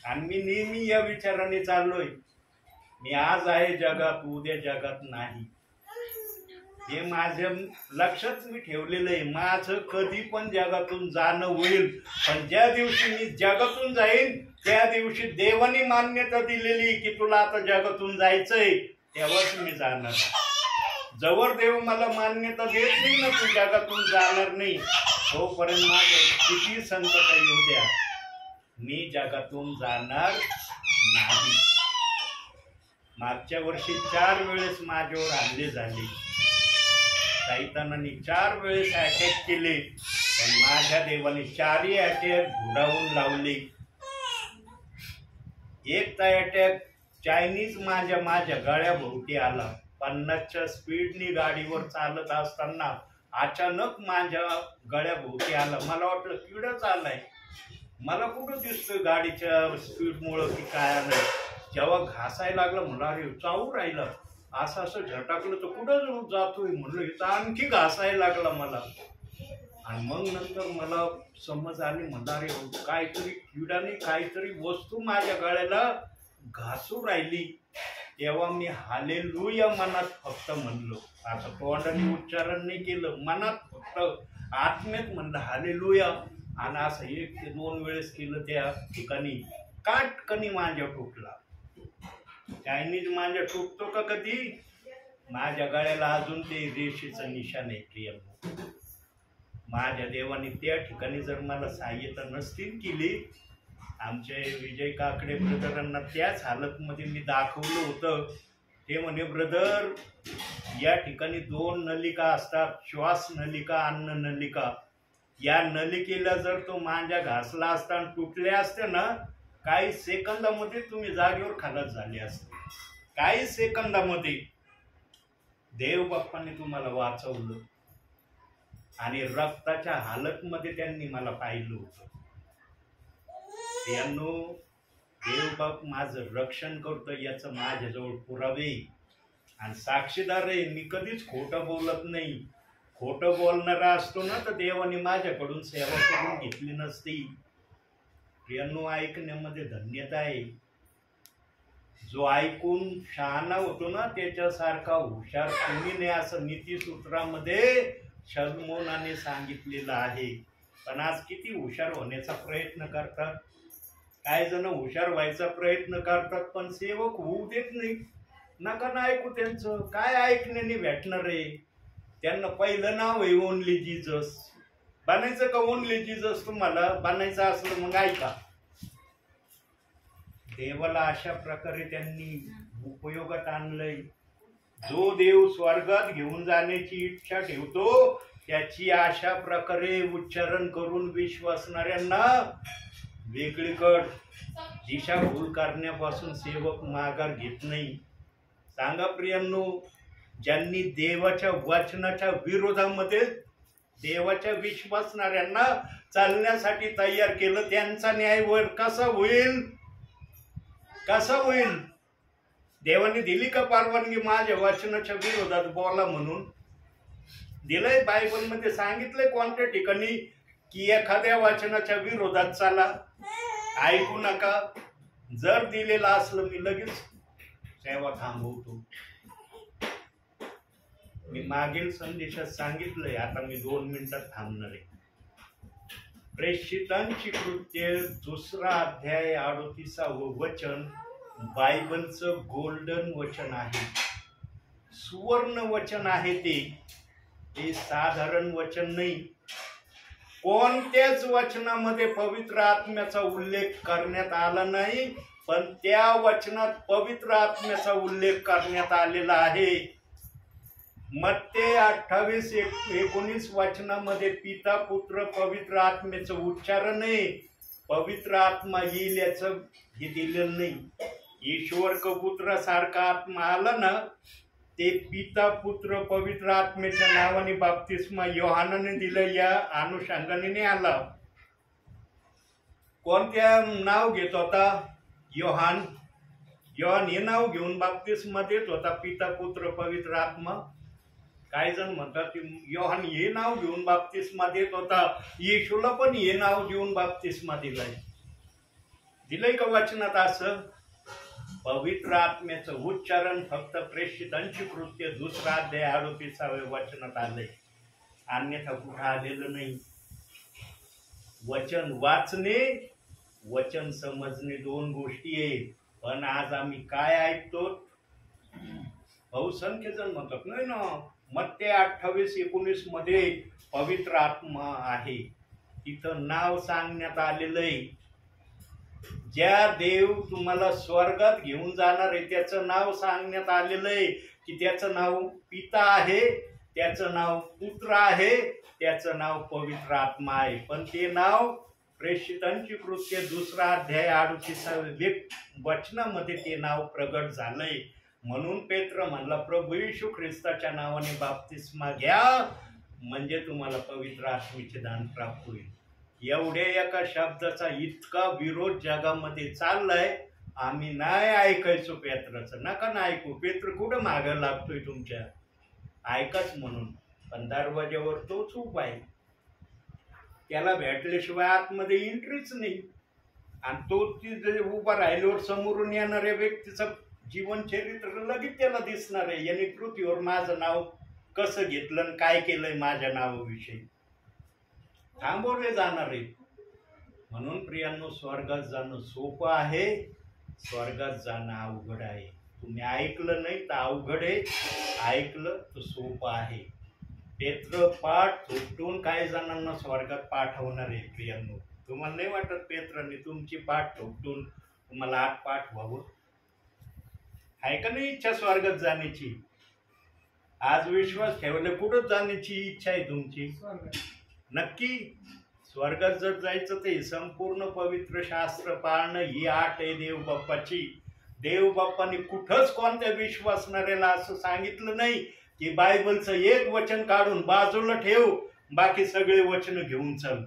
आणि मी नेहमी या विचाराने चाललोय, मी आज आहे जगात, उद्या जगात नाही. हे माझ्या लक्षात मी ठेवलेलं आहे. माझं कधी पण जगातून जाणं होईल, पण ज्या दिवशी मी जगातून जाईन त्या दिवशी देवाने मान्यता दिलेली की तुला आता जगातून जायचंय, तेव्हाच मी जाणार. जवळ देव मला मान्यता देत नाही ना तू जगातून जाणार नाही, तोपर्यंत माझं किती संकट येऊ द्या, मी जगातून जाणार नाही. मागच्या वर्षी 4 वेळेस माझ्यावर हल्ले झाले. सैतानाने 4 वेळेस अटॅक केले, पण माझ्या देवाने 4ही अटॅक घुडावून लावले. एक तर अटॅक चायनीज माझ्या गळ्याभोवती आला. 50च्या स्पीडनी गाडीवर चालत असताना अचानक माझ्या गळ्याभोवती आला. मला वाटलं किडच आलाय, मला कुठं दिसतोय गाडीच्या स्पीडमुळं की काय आलंय. जेव्हा घासायला लागला म्हणलं अरे चावू राहिला, असं झटाकलं तर कुठं जातोय म्हणलं, इथं आणखी घासायला लागला मला. आणि मग नंतर मला समज आली, म्हणलं अरे काहीतरी किडाने काहीतरी वस्तू माझ्या गळ्याला घासू राहिली. तेव्हा मी हालेलुया मनात फक्त म्हणलो, आता तोंडाने उच्चारण नाही केलं, मनात फक्त आत्मेत म्हणलं हालेलुया. आणि असं 1 ते 2 वेळेस केलं. त्या ठिकाणी काटकनी मांजा टुटला. चायनीज मांजा टुटतो का कधी? माझ्या गळ्याला अजून ते रेषेचं निशाण आहे. प्रियांनो, माझ्या देवाने त्या ठिकाणी जर मला सहाय्यता नसतील केली, आमचे विजय काकडे ब्रदरांना त्याच हालतमध्ये मी दाखवलं होतं. ते म्हणे ब्रदर, या ठिकाणी 2 नलिका असतात, श्वास नलिका, अन्न नलिका. या नलिकेला जर तो मांजा घासला असता आणि तुटले असते ना, काही सेकंदामध्ये तुम्ही जागेवर खालास झाले असते. काही सेकंदामध्ये देव बाप्पाने तुम्हाला वाचवलं. आणि रक्ताच्या हालतमध्ये त्यांनी मला पाहिलं होतं. यांनो, देव बाप माझं रक्षण करतो याचं माझ्याजवळ पुरावे आणि साक्षीदार आहे. मी कधीच खोटं बोलत नाही. खोटं बोलणारा असतो ना तर देवाने माझ्याकडून सेवा करून घेतली नसती. यांनो, ऐकण्यामध्ये धन्यता आहे. जो ऐकून शहाणा होतो ना त्याच्यासारखा हुशार कोणी नाही, असं नीतिसूत्रामध्ये शलमोनाने सांगितलेलं आहे. पण आज किती हुशार होण्याचा प्रयत्न करतात. काही जण हुशार व्हायचा प्रयत्न करतात पण सेवक होऊ देत नाही. नका ना ऐकू त्यांचं, काय ऐकण्याने भेटणार आहे. त्यांना पहिलं नाव आहे ओनली जीजस. बनायचं का ओनली जीजस? तुम्हाला बनायचं असलं मग ऐका. देवाला अशा प्रकारे त्यांनी उपयोगात आणलंय. जो देव स्वर्गात घेऊन जाण्याची इच्छा ठेवतो त्याची अशा प्रकारे उच्चारण करून विश्वासणाऱ्यांना वेगळीकड दिशाभूल करण्यापासून सेवक माघार घेत नाही. सांगा प्रियांनो, ज्यांनी देवाच्या वचनाच्या विरोधामध्ये देवाच्या विश्वासणाऱ्यांना चालण्यासाठी तयार केलं, त्यांचा न्याय कसा होईल? कसा होईल? देवाने दिली का परवानगी माझ्या वचनाच्या विरोधात बोला म्हणून? दिलंय. बायबलमध्ये सांगितलंय कोणत्या ठिकाणी की एखाद्या वचनाच्या विरोधात चाला, ऐकू नका. जर दिलेलं असलं मी लगेच सेवा थांबवतो. मी मागील संदेशात सांगितलंय, आता मी 2 मिनिटात थांबणार आहे. प्रेषितांची कृत्य 2 अध्याय 38 वचन बायबलचं गोल्डन वचन आहे, सुवर्ण वचन आहे. ते साधारण वचन नाही. कोणत्याच वचनामध्ये पवित्र आत्म्याचा उल्लेख करण्यात आला नाही, पण त्या वचनात पवित्र आत्म्याचा उल्लेख करण्यात आलेला आहे. मत्ते 28:19 वचनामध्ये पिता पुत्र पवित्र आत्म्याचं उच्चारण आहे. पवित्र आत्मा येईल याचं हे दिलेलं नाही. ईश्वर कबुतरासारखा आत्मा आला ना, ते पिता पुत्र पवित्र आत्म्याच्या नावाने बाप्तिस्मा योहानाने दिलं, या अनुषंगाने नाही आला. कोणत्या नाव घेत होता? योहान हे नाव घेऊन बाप्तिस्मा देत होता, पिता पुत्र पवित्र आत्मा. काही जण म्हणतात योहान हे नाव घेऊन बाप्तिस्मा देत होता, येशूला पण हे नाव घेऊन बाप्तिस्मा दिलंय का वचनात? असं पवित्र आत्म्याचं उच्चारण फक्त प्रेषितांची कृत्य 2 अध्याय 38 वचनात आलंय, अन्यथा कुठं आलेलं नाही. वचन वाचणे, वचन समजणे 2 गोष्टी आहेत. पण आज आम्ही काय ऐकतो? बहुसंख्य जण म्हणतात नाही ना, मत्ते 28:19 मध्ये पवित्र आत्मा आहे. तिथं नाव सांगण्यात आलेलं आहे. ज्या देव तुम्हाला स्वर्गात घेऊन जाणार आहे त्याचं नाव सांगण्यात आलेलं आहे की त्याचं नाव पिता आहे, त्याचं नाव पुत्र आहे, त्याचं नाव पवित्र आत्मा आहे. पण ते नाव प्रेषितांची कृत्य 2 अध्याय 38 वचनामध्ये ते नाव प्रगट झालंय. म्हणून पेत्र म्हणला, प्रभू येशू ख्रिस्ताच्या नावाने बाप्तिस्मा घ्या, म्हणजे तुम्हाला पवित्र आत्म्याचे दान प्राप्त होईल. एवढ्या एका शब्दाचा इतका विरोध जगामध्ये चाललाय. आम्ही नाही ऐकायचो पेत्राचं. नका ना ऐकू. पेत्र कुठं मागं लागतोय तुमच्या? ऐकाच म्हणून. पण दरवाज्यावर तोच उभा आहे, त्याला भेटल्याशिवाय आतमध्ये एंट्रीच नाही. आणि तो तिथे उभा राहिल्यावर समोरून येणाऱ्या व्यक्तीचं जीवनचरित्र लगेच त्याला दिसणार आहे. याने पृथ्वीवर माझं नाव कसं घेतलं आणि काय केलंय माझ्या नावाविषयी. थांबवले जाणार आहे. म्हणून प्रियांनो, स्वर्गात जाणं सोपं आहे, स्वर्गात जाणं अवघड आहे. तुम्ही ऐकलं नाही तर अवघड आहे, ऐकलं तर सोपं आहे. पेत्र पाठ थोपटून काही जणांना स्वर्गात पाठवणार आहे. प्रियांनो, तुम्हाला नाही वाटत पेत्रांनी तुमची पाठ थोपटून तुम्हाला आत पाठवावं? आहे का नाही इच्छा स्वर्गात जाण्याची? आज विश्वास ठेवले कुठं जाण्याची इच्छा आहे तुमची? नक्की स्वर्गात जर जायचं ते संपूर्ण पवित्र शास्त्र पाळणं ही आट आहे देव बाप्पाची. देव बाप्पाने कुठंच कोणत्या विश्वासणाऱ्याला असं सांगितलं नाही की बायबलचं एक वचन काढून बाजूला ठेव, बाकी सगळे वचन घेऊन चल.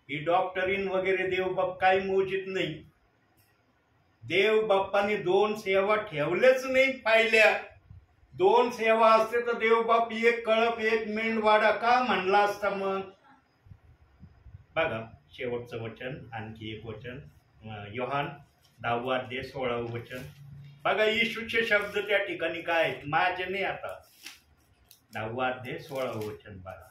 ही डॉक्टरीन वगैरे देव बाप काही मोजित नाही. देव बाप्पाने 2 सेवा ठेवल्याच नाही पाहिल्या. 2 सेवा असते तर देव बाप एक कळप एक मेंढवाडा का म्हणला असता? मग बघा शेवटचं वचन, आणखी एक वचन, योहान 10 अध्याय 16 वचन. बघा येशूचे शब्द त्या ठिकाणी काय आहेत? माझे नाही. आता 10 अध्याय 16 वचन बघा.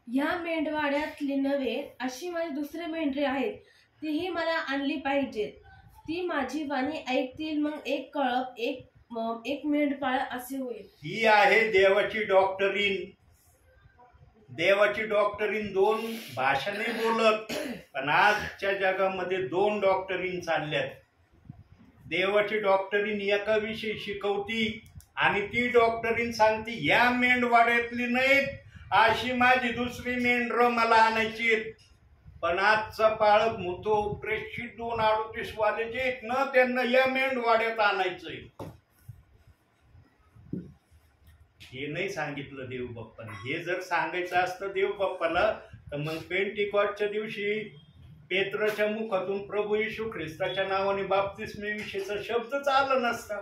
ह्या मेंढवाड्यातली नव्हे, अशी माझी दुसरी मेंढरे आहेत, तीही मला आणली पाहिजेत. ती माझी वाणी ऐकतील. मग एक कळप एक मेंढपाळ असे होईल. ही आहे देवाची डॉक्टरीन. देवाची डॉक्टरीन 2 भाषा नाही बोलत, पण आजच्या जगामध्ये 2 डॉक्टरीन चालल्यात. देवाची डॉक्टरीन एका विषयी शिकवती आणि ती डॉक्टरीन सांगती या मेंढवाड्यातली नाहीत, अशी माझी दुसरी मेंढर मला आणायची. पण आजचा पाळक म्हणतो प्रेषित 2:38 वाले जे आहेत ना, त्यांना या मेंढवाड्यात आणायचंय. हे नाही सांगितलं देव बाप्पाने. हे जर सांगायचं असतं देव बाप्पाला तर मग पेंटिकॉस्टच्या दिवशी पेत्राच्या मुखातून प्रभू येशू ख्रिस्ताच्या नावाने बाप्तिस्मेविषयीचा शब्दच आला नसता.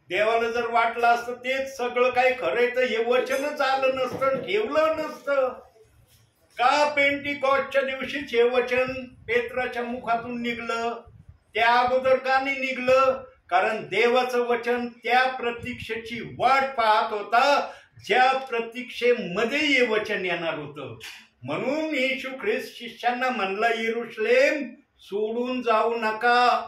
देवाला जर वाटलं असतं तेच सगळं काही खरंय तर हे वचनच आलं नसतं, ठेवलं नसतं का? पेंटिकॉस्टच्या दिवशीच हे वचन पेत्राच्या मुखातून निघलं, त्या अगोदर का नाही निघलं? कारण देवाचं वचन त्या प्रतीक्षेची वाट पाहत होता, ज्या प्रतीक्षेमध्ये हे वचन येणार होतं. म्हणून येशू ख्रिस्त शिष्यांना म्हणला, यरूशलेम सोडून जाऊ नका,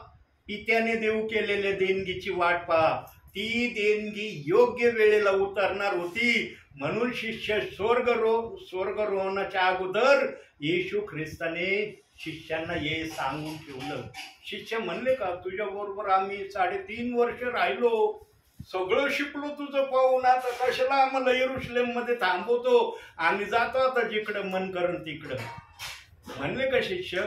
पित्याने देऊ केलेल्या देणगीची वाट पहा. ती देणगी योग्य वेळेला उतरणार होती. म्हणून शिष्य स्वर्गरोहणाच्या अगोदर येशू ख्रिस्ताने शिष्यांना हे सांगून ठेवलं. शिष्य म्हणले का, तुझ्या बरोबर आम्ही 3.5 वर्ष राहिलो, सगळं शिकलो तुझं पाहून, आता कशाला आम्हाला यरूशलेम मध्ये थांबवतो, आम्ही जातो आता जिकडं मन करून तिकडं. म्हणले का शिष्य?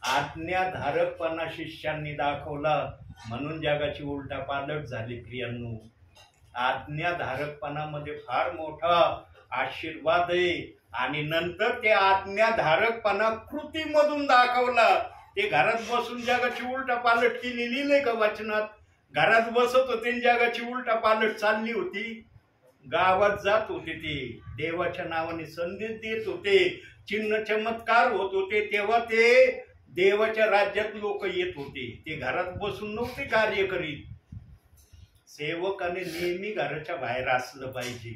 आज्ञाधारकपणा शिष्यांनी दाखवला, म्हणून जगाची उलटापालट झाली. प्रियांनो, आज्ञाधारकपणामध्ये फार मोठा आशीर्वाद आहे. आणि नंतर ते आज्ञाधारकपणा कृतीमधून दाखवला. ते घरात बसून जगाची उलटापालट केली, लिहिलंय का वचनात? घरात बसत होते, जगाची उलटापालट चालली होती. गावात जात होते, ते देवाच्या नावाने संदेश देत होते, चिन्ह चमत्कार होत होते, तेव्हा ते देवाच्या राज्यात लोक येत होते. ते घरात बसून नव्हते कार्य करीत. सेवकाने नेहमी घराच्या बाहेर असलं पाहिजे,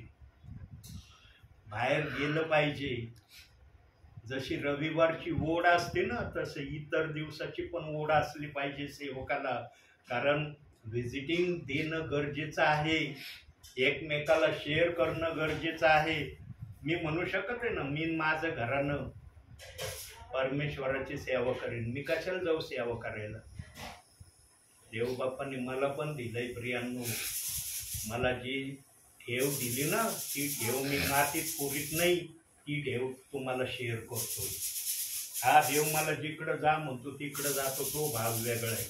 बाहेर गेलं पाहिजे. जशी रविवारची ओढ असते ना, तसं इतर दिवसाची पण ओढ असली पाहिजे सेवकाला. कारण व्हिजिटिंग देणं गरजेचं आहे, एकमेकाला शेअर करणं गरजेचं आहे. मी म्हणू शकत आहे ना, मी माझं घरानं परमेश्वराची सेवा करेन, मी कशाला जाऊ सेवा करायला? देव बाप्पाने मला पण दिलंय. प्रियांनो, मला जी ठेव दिली ना, ती ठेव मी मातीत पुरीत नाही, ती ठेव तुम्हाला शेअर करतो. हा देव मला जिकडं जा म्हणतो तिकडं जातो, तो भाग वेगळा आहे.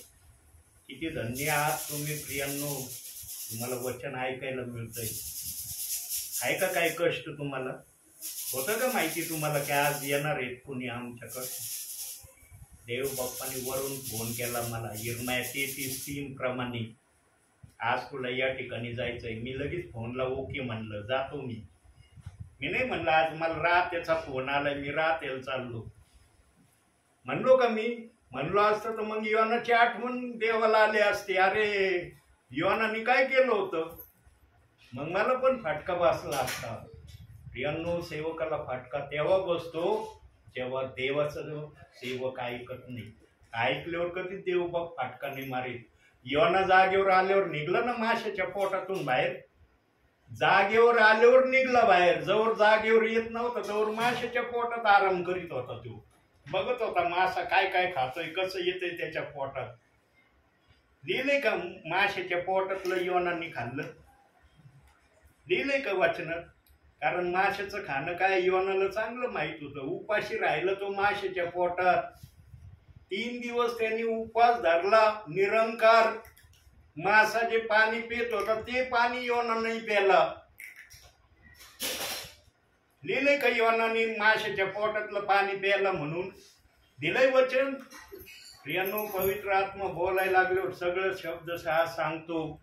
किती धन्य आहात तुम्ही प्रियांनो, तुम्हाला वचन ऐकायला मिळतंय. आहे का काही कष्ट तुम्हाला? होतं का माहिती तुम्हाला की आज येणार आहेत कुणी आमच्याकडं? देव बाप्पाने वरून फोन केला मला, यिर्मया 33:3 प्रमाणे, आज तुला या ठिकाणी जायचंय. मी लगेच फोनला ओके म्हणलं, जातो मी. मी नाही म्हणलं आज मला रात्याचा फोन आलाय, मी रात्याला चाललो म्हणलो का? मी म्हणलो असतं तर मग योनाची आठवण देवाला आले असते. अरे योनाने काय केलं होतं, मग मला पण फटका बसला असता. प्रियांनो, सेवकाला फटका तेव्हा बसतो जेव्हा देवाचा जो सेवक ऐकत नाही. ऐकल्यावर कधी देव बघ फटका नाही मारीत. योना जागेवर आल्यावर निघला ना माशाच्या पोटातून बाहेर, जागेवर आल्यावर निघला बाहेर. जवळ जागेवर येत नव्हता तवर माशाच्या पोटात आराम करीत होता. तो बघत होता मासा काय काय खातोय, कसं येतंय त्याच्या पोटात. लिहिलंय का माशाच्या पोटातलं योनाने खाल्लं? लिहिलंय का वचनात? कारण माशाचं खाणं काय योनाला चांगलं माहित होतं. उपाशी राहिलं तो माशाच्या पोटात. 3 दिवस त्यांनी उपवास धरला, निरंकार. मासा जे पाणी पित होता ते पाणी योना नाही प्याला. लिहिलंय का योनाने माशाच्या पोटातलं पाणी प्यायला म्हणून? दिलंय वचन. प्रियांनो, पवित्र आत्मा बोलायला लागल्यावर सगळं शब्दशः सांगतो.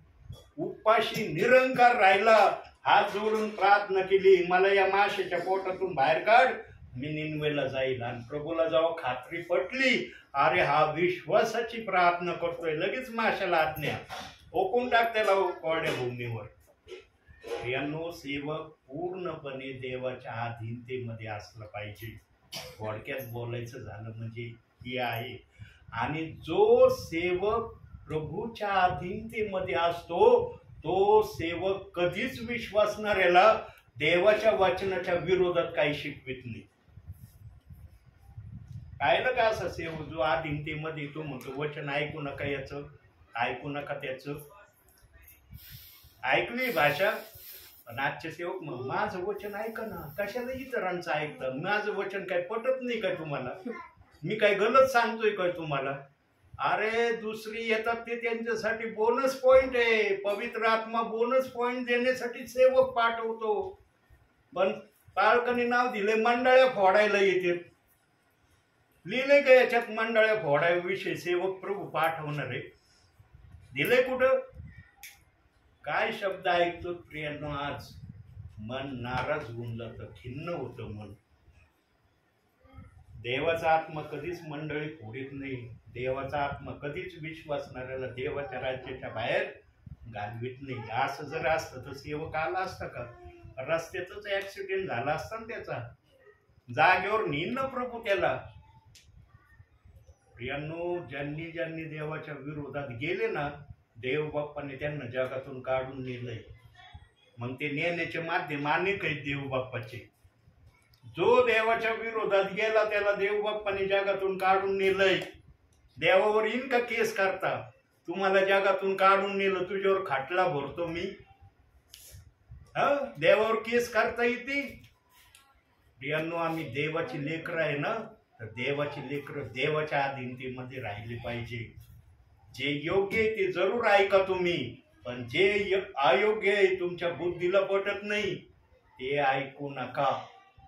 उपाशी निरंकार राहिला, हात जोडून प्रार्थना केली, मला या माशाच्या पोटातून बाहेर काढ, मी निनवेला जाईल. आणि प्रभूला जेव्हा खात्री पटली, अरे हा विश्वासाची प्रार्थना करतोय, लगेच माशाला आज्ञा, ओकून टाक त्याला कोरड्या भूमीवर. यांनो, सेवक पूर्णपणे देवाच्या अधीनतेमध्ये असलं पाहिजे. थोडक्यात बोलायचं झालं म्हणजे हे आहे. आणि जो सेवक प्रभूच्या अधीनतेमध्ये असतो तो सेवक कधीच विश्वासणाऱ्याला देवाच्या वचनाच्या विरोधात काही शिकवित नाही. पाहिलं का असा सेवक जो अधीनतेमध्ये तो म्हणतो वचन ऐकू नका, याचं ऐकू नका, त्याचं ऐकली भाषा. पण आजचे सेवक मग माझं वचन ऐका ना, कशाला इतरांचं ऐकतं? माझं वचन काय पटत नाही काय तुम्हाला? मी काय गलत सांगतोय काय तुम्हाला? अरे दुसरी येतात ते त्यांच्यासाठी बोनस पॉइंट आहे. पवित्र आत्मा बोनस पॉइंट देण्यासाठी सेवक पाठवतो. पण पालकांनी नाव दिले मंडळ्या फोडायला येते. लिहिलंय का याच्यात मंडळ्या फोडाविषयी सेवक प्रभू पाठवणार आहे? दिलंय कुठं? काय शब्द ऐकतो प्रियांनो? आज मन नाराज होऊन जातं, खिन्न होतं मन. देवाचा आत्मा कधीच मंडळी फोडीत नाही. देवाचा आत्मा कधीच विश्वासणाऱ्याला देवाच्या राज्याच्या बाहेर घालवित नाही. असं जर असतं तर सेवक आला असता का? रस्त्यातच ऍक्सिडेंट झाला असता ना त्याचा, जागेवर नेईन प्रभू त्याला. प्रियांनो, ज्यांनी ज्यांनी देवाच्या विरोधात गेले ना, देव बाप्पाने त्यांना जगातून काढून नेलंय. मग ते नेण्याचे माध्यम अनेक आहेत देव बाप्पाचे. जो देवाच्या विरोधात गेला त्याला देव बाप्पाने जगातून काढून नेलंय. देवावर येईन का केस करता? तुम्हाला जगातून काढून नेलं, तुझ्यावर खाटला भरतो मी. देवावर केस करता येते? प्रियांनो, आम्ही देवाची लेकरं आहे ना, तर देवाची लेकरं देवाच्या अधीनतेमध्ये राहिली पाहिजे. जे योग्य आहे ते जरूर ऐका तुम्ही, पण जे अयोग्य आहे, तुमच्या बुद्धीला पटत नाही, ते ऐकू नका.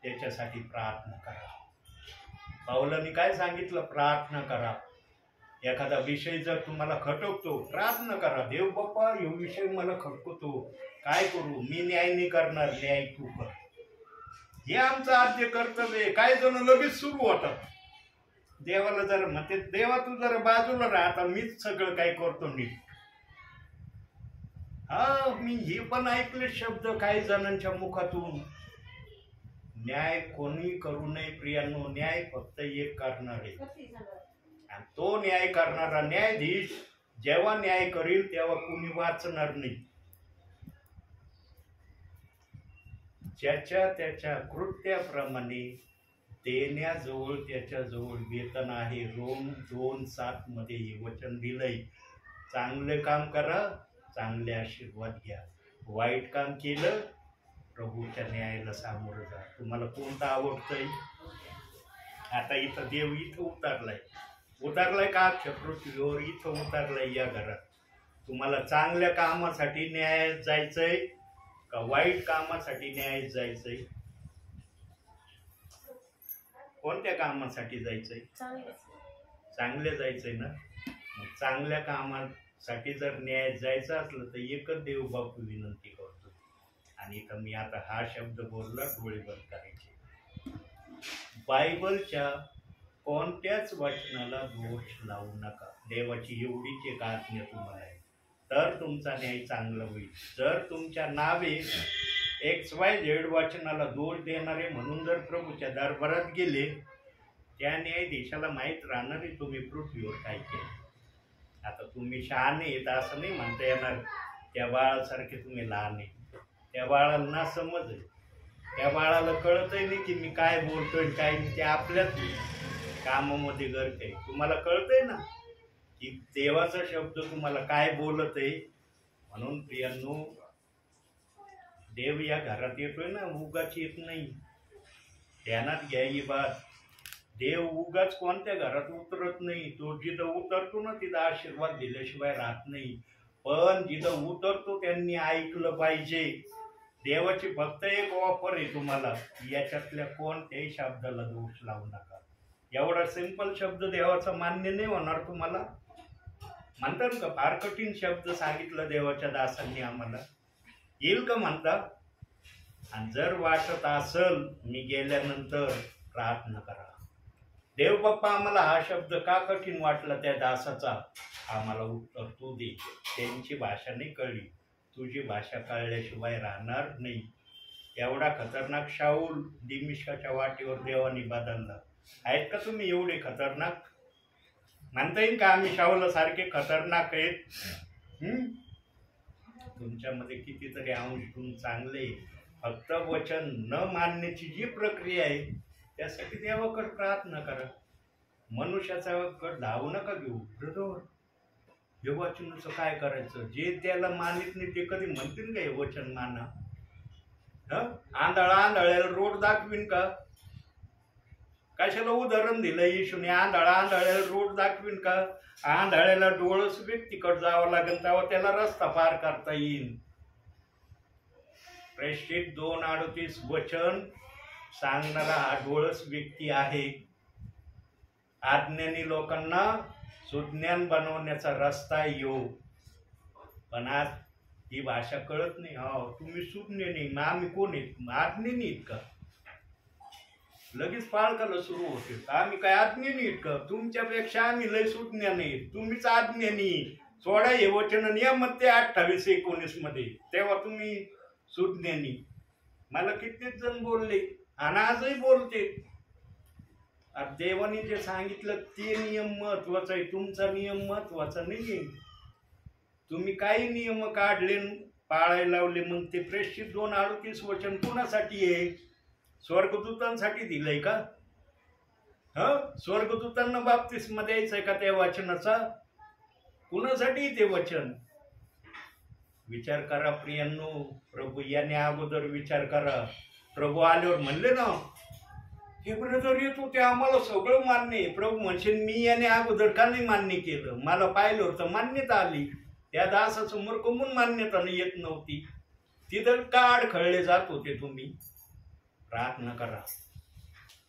त्याच्यासाठी प्रार्थना करा. पावलांनी काय सांगितलं? प्रार्थना करा. एखादा विषय जर तुम्हाला खटकतो, प्रार्थना करा. देव बाप्पा, हा विषय मला खटकतो, काय करू? मी न्याय नाही करणार, न्याय तू कर. हे आमचं आद्य कर्तव्य आहे. काय जण लगेच सुरू होतात. देवाला जरा म्हणते, देवा तू जरा बाजूला राहा, आता मीच सगळं काय करतो नीट. मी हे पण ऐकले शब्द काही जणांच्या मुखातून. न्याय कोणी करू नये प्रियांनो, न्याय फक्त एक करणार आहे. आणि तो न्याय करणारा न्यायाधीश जेव्हा न्याय करील तेव्हा कुणी वाचणार नाही. ज्याच्या त्याच्या कृत्याप्रमाणे देण्याजवळ त्याच्याजवळ वेतन आहे. रोम 2:7 मध्ये हे वचन दिलंय. चांगले काम करा, चांगले आशीर्वाद घ्या. वाईट काम केलं, प्रभूच्या न्यायाला सामोरं जा. तुम्हाला कोणतं आवडतंय? आता इथं देव इथं उतरलाय का? अख्ख्या पृथ्वीवर इथं उतरलाय या घरात. तुम्हाला चांगल्या कामासाठी न्यायात जायचंय का वाईट कामासाठी न्यायात जायचंय? कोणत्या कामासाठी जायचंय? चांगले जायचंय ना. मग चांगल्या कामासाठी जर न्यायात जायचं असलं तर एकच देव बापू विनंती करतो. आणि इथं मी आता हा शब्द बोलला, डोळे बंद करायचे. बायबलच्या कोणत्याच वचनाला दोष लावू नका. देवाची एवढीच एक आज्ञा तुम्हाला आहे, तर तुमचा न्याय चांगला होईल. जर तुमच्या नावे XYZ वचनाला दोष देणारे म्हणून जर प्रभूच्या दरबारात गेले, त्या न्यायाधीशाला माहीत राहणार आहे तुम्ही पृथ्वीवर काय केलं. आता तुम्ही शहाणे आहेत असं नाही म्हणता येणार. त्या बाळासारखे तुम्ही लहान आहे. त्या बाळाला ना समज आहे. त्या बाळाला कळतही नाही की मी काय बोलतोय काय नाही. ते आपल्याच कामामध्ये गर्क आहे. तुम्हाला कळतंय ना की देवाचा शब्द तुम्हाला काय बोलत आहे. म्हणून प्रियांनो, देव या घरात येतोय ना, उगाच येत नाही. ध्यानात घ्या ही बात. देव उगाच कोणत्या घरात उतरत नाही. तो जिथं उतरतो ना तिथं आशीर्वाद दिल्याशिवाय राहत नाही. पण जिथं उतरतो त्यांनी ऐकलं पाहिजे. देवाची फक्त एक ऑफर आहे तुम्हाला, याच्यातल्या कोणत्याही शब्दाला दोष लावू नका. एवढा सिंपल शब्द देवाचा मान्य नाही होणार तुम्हाला. म्हणतात का फार कठीण शब्द सांगितलं देवाच्या दासांनी आम्हाला, येईल का म्हणता? आणि जर वाटत असल मी गेल्यानंतर, प्रार्थना करा. देव बाप्पा आम्हाला हा शब्द का कठीण वाटला त्या दासाचा, आम्हाला उत्तर तू दे. त्यांची भाषा नाही कळली, तुझी भाषा कळल्याशिवाय राहणार नाही. एवढा खतरनाक शाऊल दिमिश्काच्या वाटेवर देवानी बदलला. आहेत का तुम्ही एवढे खतरनाक? म्हणता येईल का आम्ही शाऊला सारखे खतरनाक आहेत? तुमच्यामध्ये कितीतरी अंश गुण चांगले. फक्त वचन न मानण्याची जी प्रक्रिया आहे त्यासाठी देवाकडे प्रार्थना करा. मनुष्याचा कड धावू नका घेऊ. ब्रदर, हे वचनाचं काय करायचं? जे त्याला मानित नाही ते कधी म्हणतील का हे वचन माना? आंधळ्याला रोड दाखवीन का? कशाला उदाहरण दिलं येशूने? आंधळ्याला रोड दाखवीन का? आंधळ्याला डोळस व्यक्तीकडे जावं लागेल तेव्हा त्याला रस्ता पार करता येईल. प्रेषित 2:38 वचन सांगणारा हा डोळस व्यक्ती आहे. अज्ञानी लोकांना सुज्ञान बनवण्याचा रस्ता योग. पण आज ही भाषा कळत नाही. हो तुम्ही सुज्ञानी, मग आम्ही कोण आहेत? अज्ञानी आहेत का? लगेच पाळकाला सुरू होते. आम्ही काय अज्ञानी आहेत का? तुमच्यापेक्षा आम्ही लय सुज्ञानी आहेत, तुम्हीच अज्ञानी. सोडा हे वचन नियम ते 28-19 मध्ये, तेव्हा तुम्ही सुज्ञानी. मला कित्येक जण बोलले आणि आजही बोलते. देवाने जे सांगितलं ते नियम महत्वाचा आहे, तुमचा नियम महत्वाचा नाहीये. तुम्ही काही नियम काढले पाळायला लावले, मग ते प्रेषित 2:38 वचन कुणासाठी आहे? स्वर्गदूतांसाठी दिलंय का? स्वर्गदूतांना बाप्तिस्मा द्यायचंय का त्या वचनाचा? कुणासाठी ते वचन? विचार करा प्रियांनो. प्रभू याने अगोदर विचार करा. प्रभू आल्यावर म्हणले ना, हे ब्रदर येत होते, आम्हाला सगळं मान्य आहे. प्रभू म्हणशील मी याने अगोदर का नाही मान्य केलं? मला पाहिलं होतं, मान्यता आली. त्या दासाचं मूर्ख म्हणून मान्यता येत नव्हती. तिथं का अडखळले जात होते तुम्ही? प्रार्थना करा.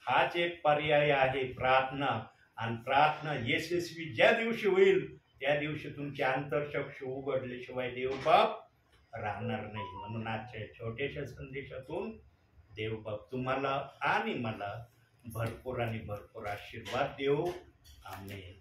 हाच एक पर्याय आहे, प्रार्थना. आणि प्रार्थना यशस्वी ज्या दिवशी होईल त्या दिवशी तुमची आंतरचक्षु उघडल्याशिवाय देवबाप राहणार नाही. म्हणून आजच्या छोट्याशा संदेशातून देवबाप तुम्हाला आणि मला भरपूर आणि भरपूर आशीर्वाद देव. आमेन.